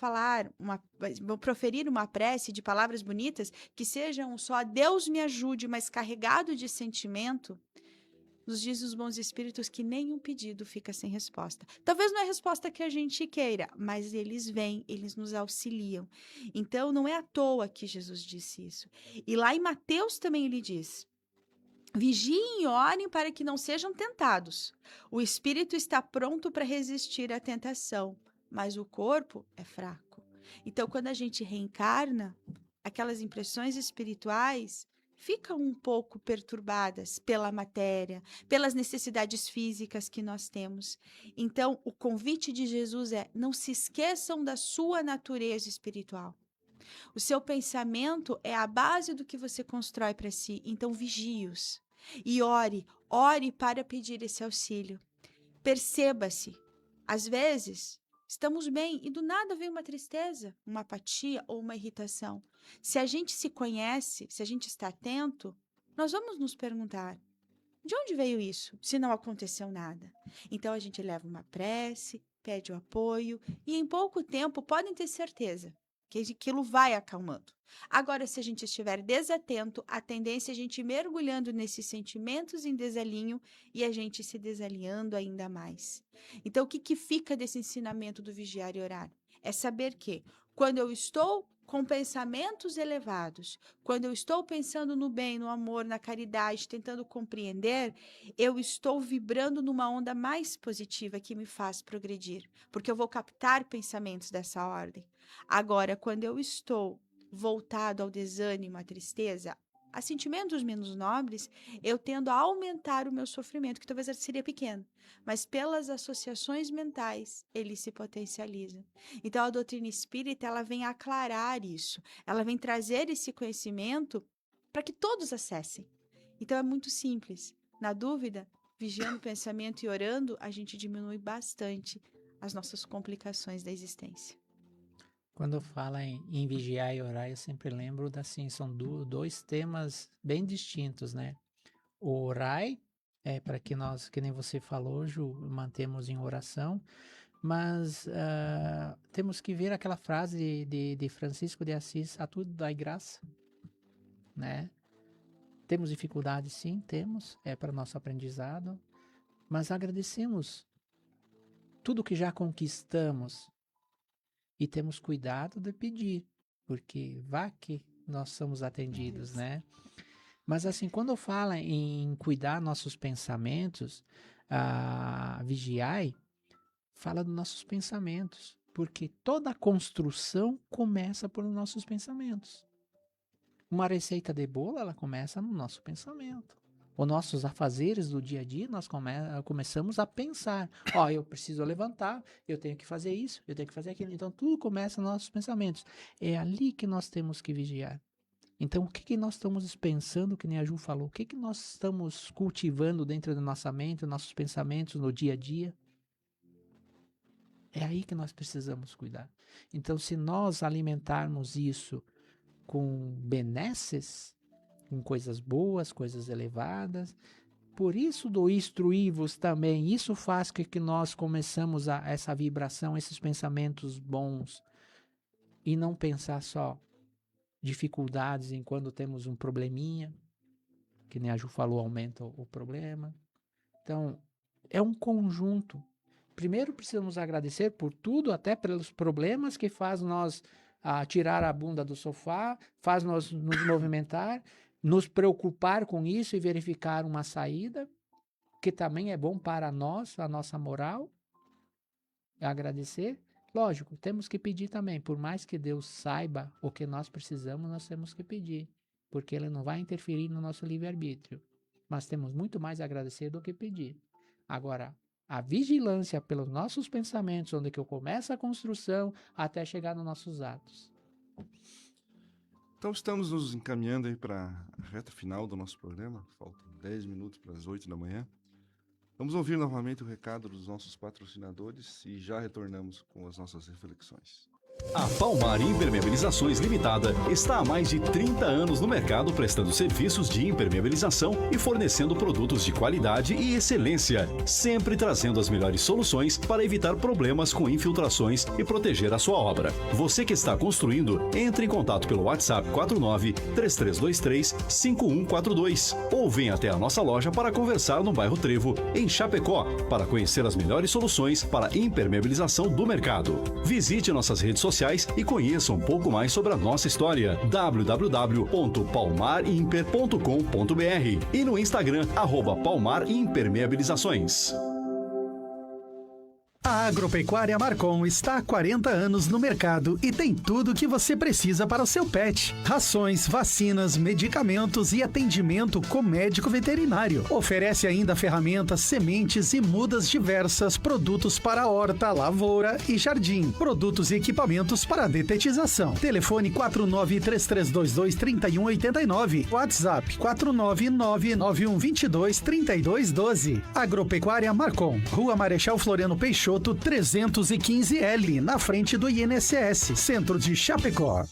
proferir uma prece de palavras bonitas, que sejam só Deus me ajude, mas carregado de sentimento, nos diz os bons espíritos que nenhum pedido fica sem resposta. Talvez não é a resposta que a gente queira, mas eles vêm, eles nos auxiliam. Então, não é à toa que Jesus disse isso. E lá em Mateus também ele diz: vigiem e orem para que não sejam tentados. O espírito está pronto para resistir à tentação, mas o corpo é fraco. Então, quando a gente reencarna, aquelas impressões espirituais ficam um pouco perturbadas pela matéria, pelas necessidades físicas que nós temos. Então, o convite de Jesus é: não se esqueçam da sua natureza espiritual. O seu pensamento é a base do que você constrói para si. Então, vigie-os. E ore para pedir esse auxílio. Perceba-se. Às vezes, estamos bem e do nada vem uma tristeza, uma apatia ou uma irritação. Se a gente se conhece, se a gente está atento, nós vamos nos perguntar: de onde veio isso, se não aconteceu nada? Então, a gente leva uma prece, pede o apoio e em pouco tempo podem ter certeza que aquilo vai acalmando. Agora, se a gente estiver desatento, a tendência é a gente ir mergulhando nesses sentimentos em desalinho e a gente se desalinhando ainda mais. Então, o que fica desse ensinamento do vigiar e orar? É saber que, quando eu estou com pensamentos elevados, quando eu estou pensando no bem, no amor, na caridade, tentando compreender, eu estou vibrando numa onda mais positiva que me faz progredir, porque eu vou captar pensamentos dessa ordem. Agora, quando eu estou voltado ao desânimo, à tristeza, a sentimentos menos nobres, eu tendo a aumentar o meu sofrimento, que talvez seria pequeno, mas pelas associações mentais, ele se potencializa. Então, a doutrina espírita, ela vem aclarar isso, ela vem trazer esse conhecimento para que todos acessem. Então, é muito simples. Na dúvida, vigiando o pensamento e orando, a gente diminui bastante as nossas complicações da existência. Quando fala em vigiar e orar, eu sempre lembro assim, são dois temas bem distintos, né? O orai é para que nós, que nem você falou, Ju, mantemos em oração, mas temos que ver aquela frase de Francisco de Assis: a tudo dai graça, né? Temos dificuldades, sim, temos, é para nosso aprendizado, mas agradecemos tudo que já conquistamos. E temos cuidado de pedir, porque vá que nós somos atendidos, né? Mas assim, quando fala em cuidar nossos pensamentos, vigiai, fala dos nossos pensamentos, porque toda a construção começa por nossos pensamentos. Uma receita de bolo, ela começa no nosso pensamento. Os nossos afazeres do dia a dia, nós começamos a pensar: ó, eu preciso levantar, eu tenho que fazer isso, eu tenho que fazer aquilo. Então, tudo começa nos nossos pensamentos. É ali que nós temos que vigiar. Então, o que nós estamos pensando, que nem a Ju falou? O que nós estamos cultivando dentro da nossa mente, nossos pensamentos no dia a dia? É aí que nós precisamos cuidar. Então, se nós alimentarmos isso com benesses, com coisas boas, coisas elevadas. Por isso do instruí-vos também, isso faz com que nós começamos essa vibração, esses pensamentos bons, e não pensar só dificuldades em quando temos um probleminha, que nem a Ju falou, aumenta o problema. Então, é um conjunto. Primeiro precisamos agradecer por tudo, até pelos problemas que faz nós tirar a bunda do sofá, faz nós nos movimentar, nos preocupar com isso e verificar uma saída, que também é bom para nós, a nossa moral, agradecer. Lógico, temos que pedir também, por mais que Deus saiba o que nós precisamos, nós temos que pedir, porque Ele não vai interferir no nosso livre-arbítrio, mas temos muito mais a agradecer do que pedir. Agora, a vigilância pelos nossos pensamentos, onde que eu começo a construção, até chegar nos nossos atos. Então estamos nos encaminhando aí para a reta final do nosso programa. Faltam 10 minutos para as 8 da manhã. Vamos ouvir novamente o recado dos nossos patrocinadores e já retornamos com as nossas reflexões. A Palmar Impermeabilizações Limitada está há mais de 30 anos no mercado prestando serviços de impermeabilização e fornecendo produtos de qualidade e excelência, sempre trazendo as melhores soluções para evitar problemas com infiltrações e proteger a sua obra. Você que está construindo, entre em contato pelo WhatsApp 49-3323-5142 ou venha até a nossa loja para conversar no bairro Trevo, em Chapecó, para conhecer as melhores soluções para impermeabilização do mercado. Visite nossas redes sociais e conheça um pouco mais sobre a nossa história. www.palmarimper.com.br e no Instagram, @palmarimpermeabilizações. A Agropecuária Marcon está há 40 anos no mercado e tem tudo o que você precisa para o seu pet. Rações, vacinas, medicamentos e atendimento com médico veterinário. Oferece ainda ferramentas, sementes e mudas diversas, produtos para horta, lavoura e jardim. Produtos e equipamentos para detetização. Telefone 49332233189. WhatsApp 49991223212. Agropecuária Marcon. Rua Marechal Floriano Peixoto, 315L, na frente do INSS, centro de Chapecó.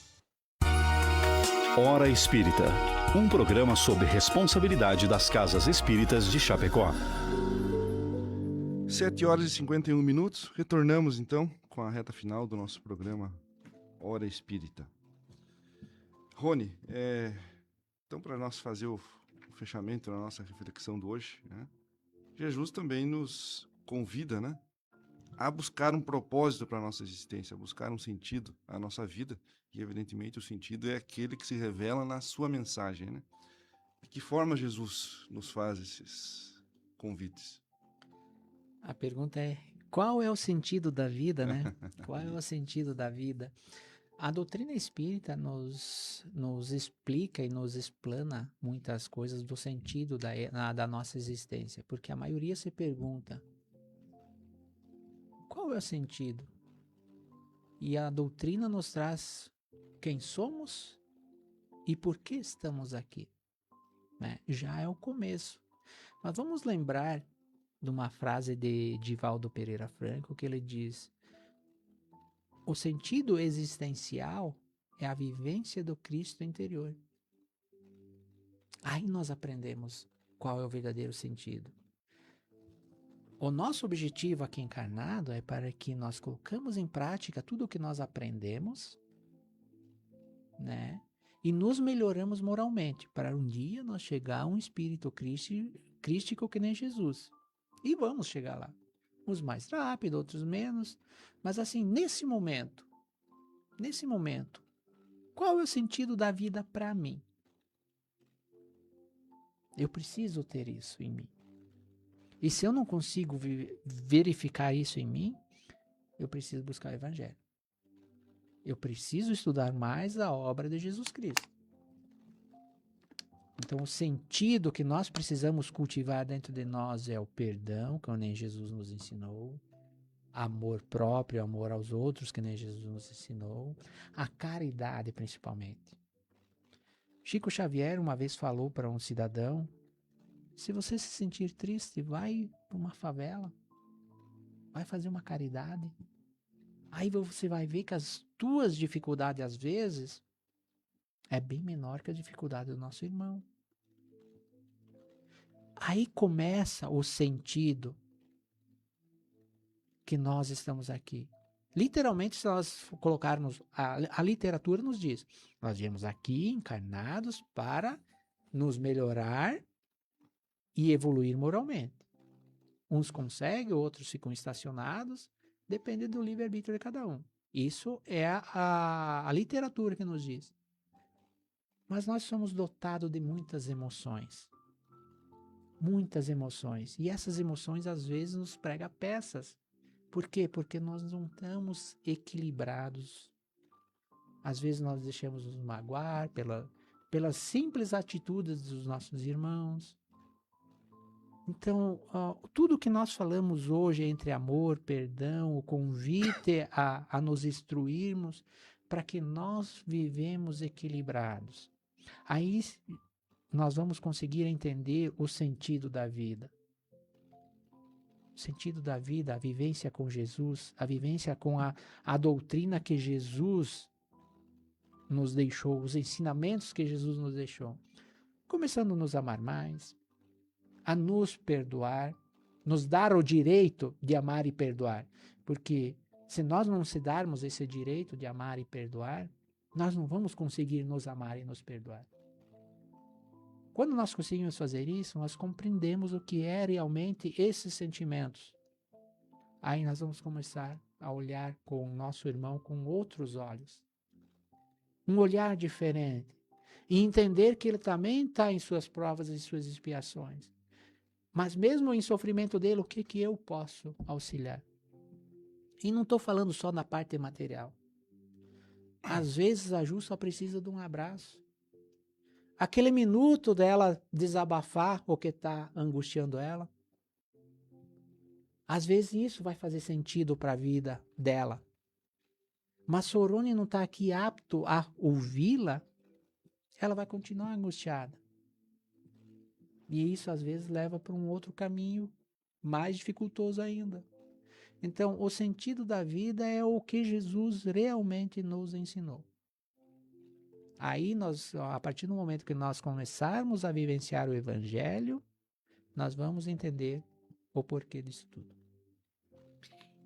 Hora Espírita, um programa sobre responsabilidade das casas espíritas de Chapecó. 7h51. Retornamos então com a reta final do nosso programa Hora Espírita. Rony, então para nós fazer o fechamento da nossa reflexão de hoje, né? Jesus também nos convida, né, a buscar um propósito para a nossa existência, a buscar um sentido à nossa vida, e evidentemente o sentido é aquele que se revela na sua mensagem, né? De que forma Jesus nos faz esses convites? A pergunta é, qual é o sentido da vida, né? Qual é o sentido da vida? A doutrina espírita nos explica e nos explana muitas coisas do sentido da nossa existência, porque a maioria se pergunta, qual é o sentido? E a doutrina nos traz quem somos e por que estamos aqui, né? Já é o começo. Mas vamos lembrar de uma frase de Divaldo Pereira Franco, que ele diz: o sentido existencial é a vivência do Cristo interior. Aí nós aprendemos qual é o verdadeiro sentido. O nosso objetivo aqui encarnado é para que nós colocamos em prática tudo o que nós aprendemos, né? E nos melhoramos moralmente, para um dia nós chegar a um espírito crístico que nem Jesus. E vamos chegar lá. Uns mais rápido, outros menos. Mas assim, nesse momento, qual é o sentido da vida para mim? Eu preciso ter isso em mim. E se eu não consigo verificar isso em mim, eu preciso buscar o Evangelho. Eu preciso estudar mais a obra de Jesus Cristo. Então, o sentido que nós precisamos cultivar dentro de nós é o perdão, que nem Jesus nos ensinou, amor próprio, amor aos outros, que nem Jesus nos ensinou, a caridade principalmente. Chico Xavier uma vez falou para um cidadão: se você se sentir triste, vai para uma favela, vai fazer uma caridade. Aí você vai ver que as tuas dificuldades, às vezes, é bem menor que a dificuldade do nosso irmão. Aí começa o sentido que nós estamos aqui. Literalmente, se nós colocarmos, a literatura nos diz, nós viemos aqui encarnados para nos melhorar e evoluir moralmente. Uns conseguem, outros ficam estacionados, depende do livre-arbítrio de cada um. Isso é a literatura que nos diz. Mas nós somos dotados de muitas emoções. Muitas emoções. E essas emoções, às vezes, nos pregam peças. Por quê? Porque nós não estamos equilibrados. Às vezes nós deixamos nos magoar pelas simples atitudes dos nossos irmãos. Então, tudo que nós falamos hoje entre amor, perdão, o convite a nos instruirmos para que nós vivemos equilibrados. Aí nós vamos conseguir entender o sentido da vida. O sentido da vida, a vivência com Jesus, a vivência com a doutrina que Jesus nos deixou, os ensinamentos que Jesus nos deixou. Começando a nos amar mais, a nos perdoar, nos dar o direito de amar e perdoar. Porque se nós não se darmos esse direito de amar e perdoar, nós não vamos conseguir nos amar e nos perdoar. Quando nós conseguimos fazer isso, nós compreendemos o que é realmente esses sentimentos. Aí nós vamos começar a olhar com o nosso irmão com outros olhos. Um olhar diferente. E entender que ele também está em suas provas e suas expiações. Mas mesmo em sofrimento dele, o que eu posso auxiliar? E não estou falando só na parte material. Às vezes a Ju só precisa de um abraço. Aquele minuto dela desabafar o que está angustiando ela. Às vezes isso vai fazer sentido para a vida dela. Mas se o Rony não está aqui apto a ouvi-la, ela vai continuar angustiada. E isso às vezes leva para um outro caminho mais dificultoso ainda. Então, o sentido da vida é o que Jesus realmente nos ensinou. Aí, a partir do momento que nós começarmos a vivenciar o Evangelho, nós vamos entender o porquê disso tudo.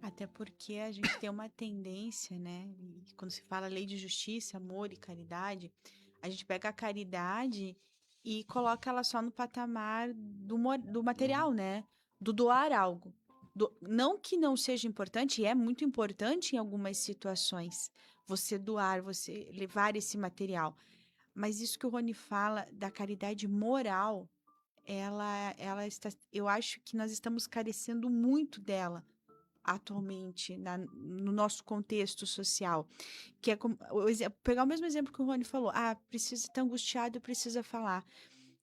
Até porque a gente tem uma tendência, né? E quando se fala lei de justiça, amor e caridade, a gente pega a caridade e coloca ela só no patamar do material, né? Do doar algo. Não que não seja importante, é muito importante em algumas situações você doar, você levar esse material. Mas isso que o Rony fala da caridade moral, ela está, eu acho que nós estamos carecendo muito dela atualmente no nosso contexto social, que é como, pegar o mesmo exemplo que o Rony falou, precisa estar angustiado, precisa falar.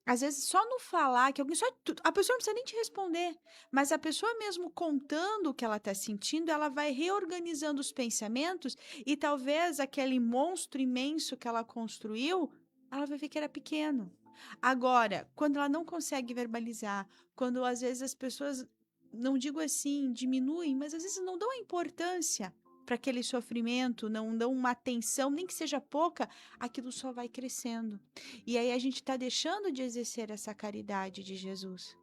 Às vezes, só no falar, que alguém a pessoa não precisa nem te responder, mas a pessoa mesmo contando o que ela está sentindo, ela vai reorganizando os pensamentos e talvez aquele monstro imenso que ela construiu, ela vai ver que era pequeno. Agora, quando ela não consegue verbalizar, quando às vezes as pessoas, não digo assim, diminuem, mas às vezes não dão a importância para aquele sofrimento, não dão uma atenção, nem que seja pouca, aquilo só vai crescendo. E aí a gente está deixando de exercer essa caridade de Jesus,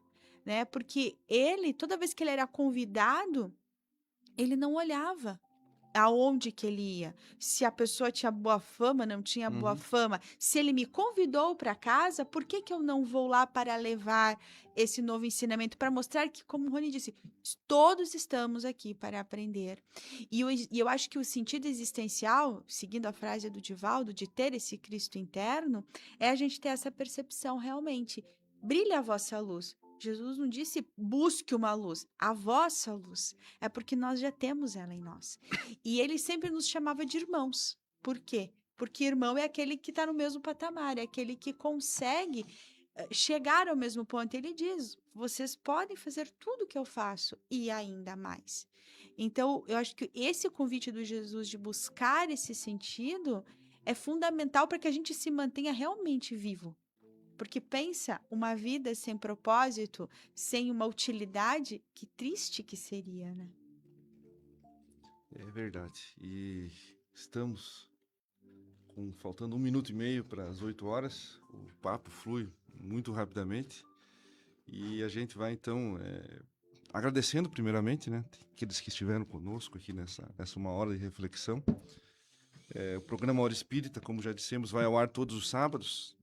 né? Porque ele, toda vez que ele era convidado, ele não olhava aonde que ele ia, se a pessoa tinha boa fama, não tinha boa fama, se ele me convidou para casa, por que eu não vou lá para levar esse novo ensinamento, para mostrar que, como o Rony disse, todos estamos aqui para aprender. E eu acho que o sentido existencial, seguindo a frase do Divaldo, de ter esse Cristo interno, é a gente ter essa percepção realmente, brilha a vossa luz. Jesus não disse busque uma luz, a vossa luz. É porque nós já temos ela em nós. E ele sempre nos chamava de irmãos. Por quê? Porque irmão é aquele que está no mesmo patamar, é aquele que consegue chegar ao mesmo ponto. Ele diz, vocês podem fazer tudo o que eu faço e ainda mais. Então, eu acho que esse convite do Jesus de buscar esse sentido é fundamental para que a gente se mantenha realmente vivo. Porque pensa, uma vida sem propósito, sem uma utilidade, que triste que seria, né? É verdade. E estamos faltando 1 minuto e meio para as 8 horas. O papo flui muito rapidamente. E a gente vai, então, agradecendo primeiramente, né, aqueles que estiveram conosco aqui nessa 1 hora de reflexão. O programa Hora Espírita, como já dissemos, vai ao ar todos os sábados.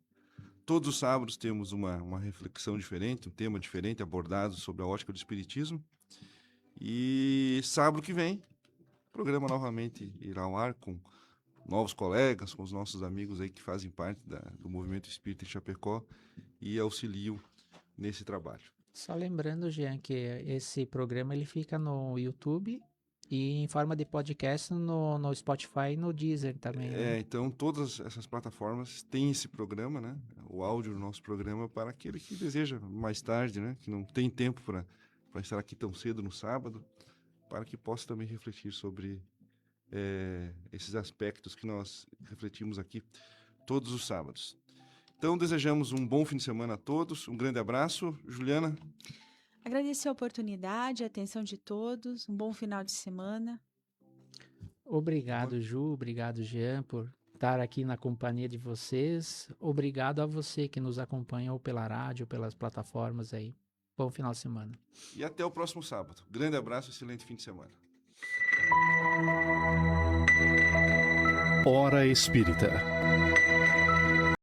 Todos os sábados temos uma reflexão diferente, um tema diferente abordado sobre a ótica do Espiritismo. E sábado que vem, o programa novamente irá ao ar com novos colegas, com os nossos amigos aí que fazem parte do Movimento Espírita em Chapecó e auxiliam nesse trabalho. Só lembrando, Jean, que esse programa ele fica no YouTube e em forma de podcast no Spotify e no Deezer também. Né? Então todas essas plataformas têm esse programa, né? O áudio do nosso programa para aquele que deseja mais tarde, né? Que não tem tempo para estar aqui tão cedo no sábado, para que possa também refletir sobre esses aspectos que nós refletimos aqui todos os sábados. Então desejamos um bom fim de semana a todos, um grande abraço. Juliana? Agradecer a oportunidade, a atenção de todos. Um bom final de semana. Obrigado, Ju. Obrigado, Jean, por estar aqui na companhia de vocês. Obrigado a você que nos acompanha ou pela rádio, ou pelas plataformas aí. Bom final de semana. E até o próximo sábado. Grande abraço, excelente fim de semana. Hora Espírita.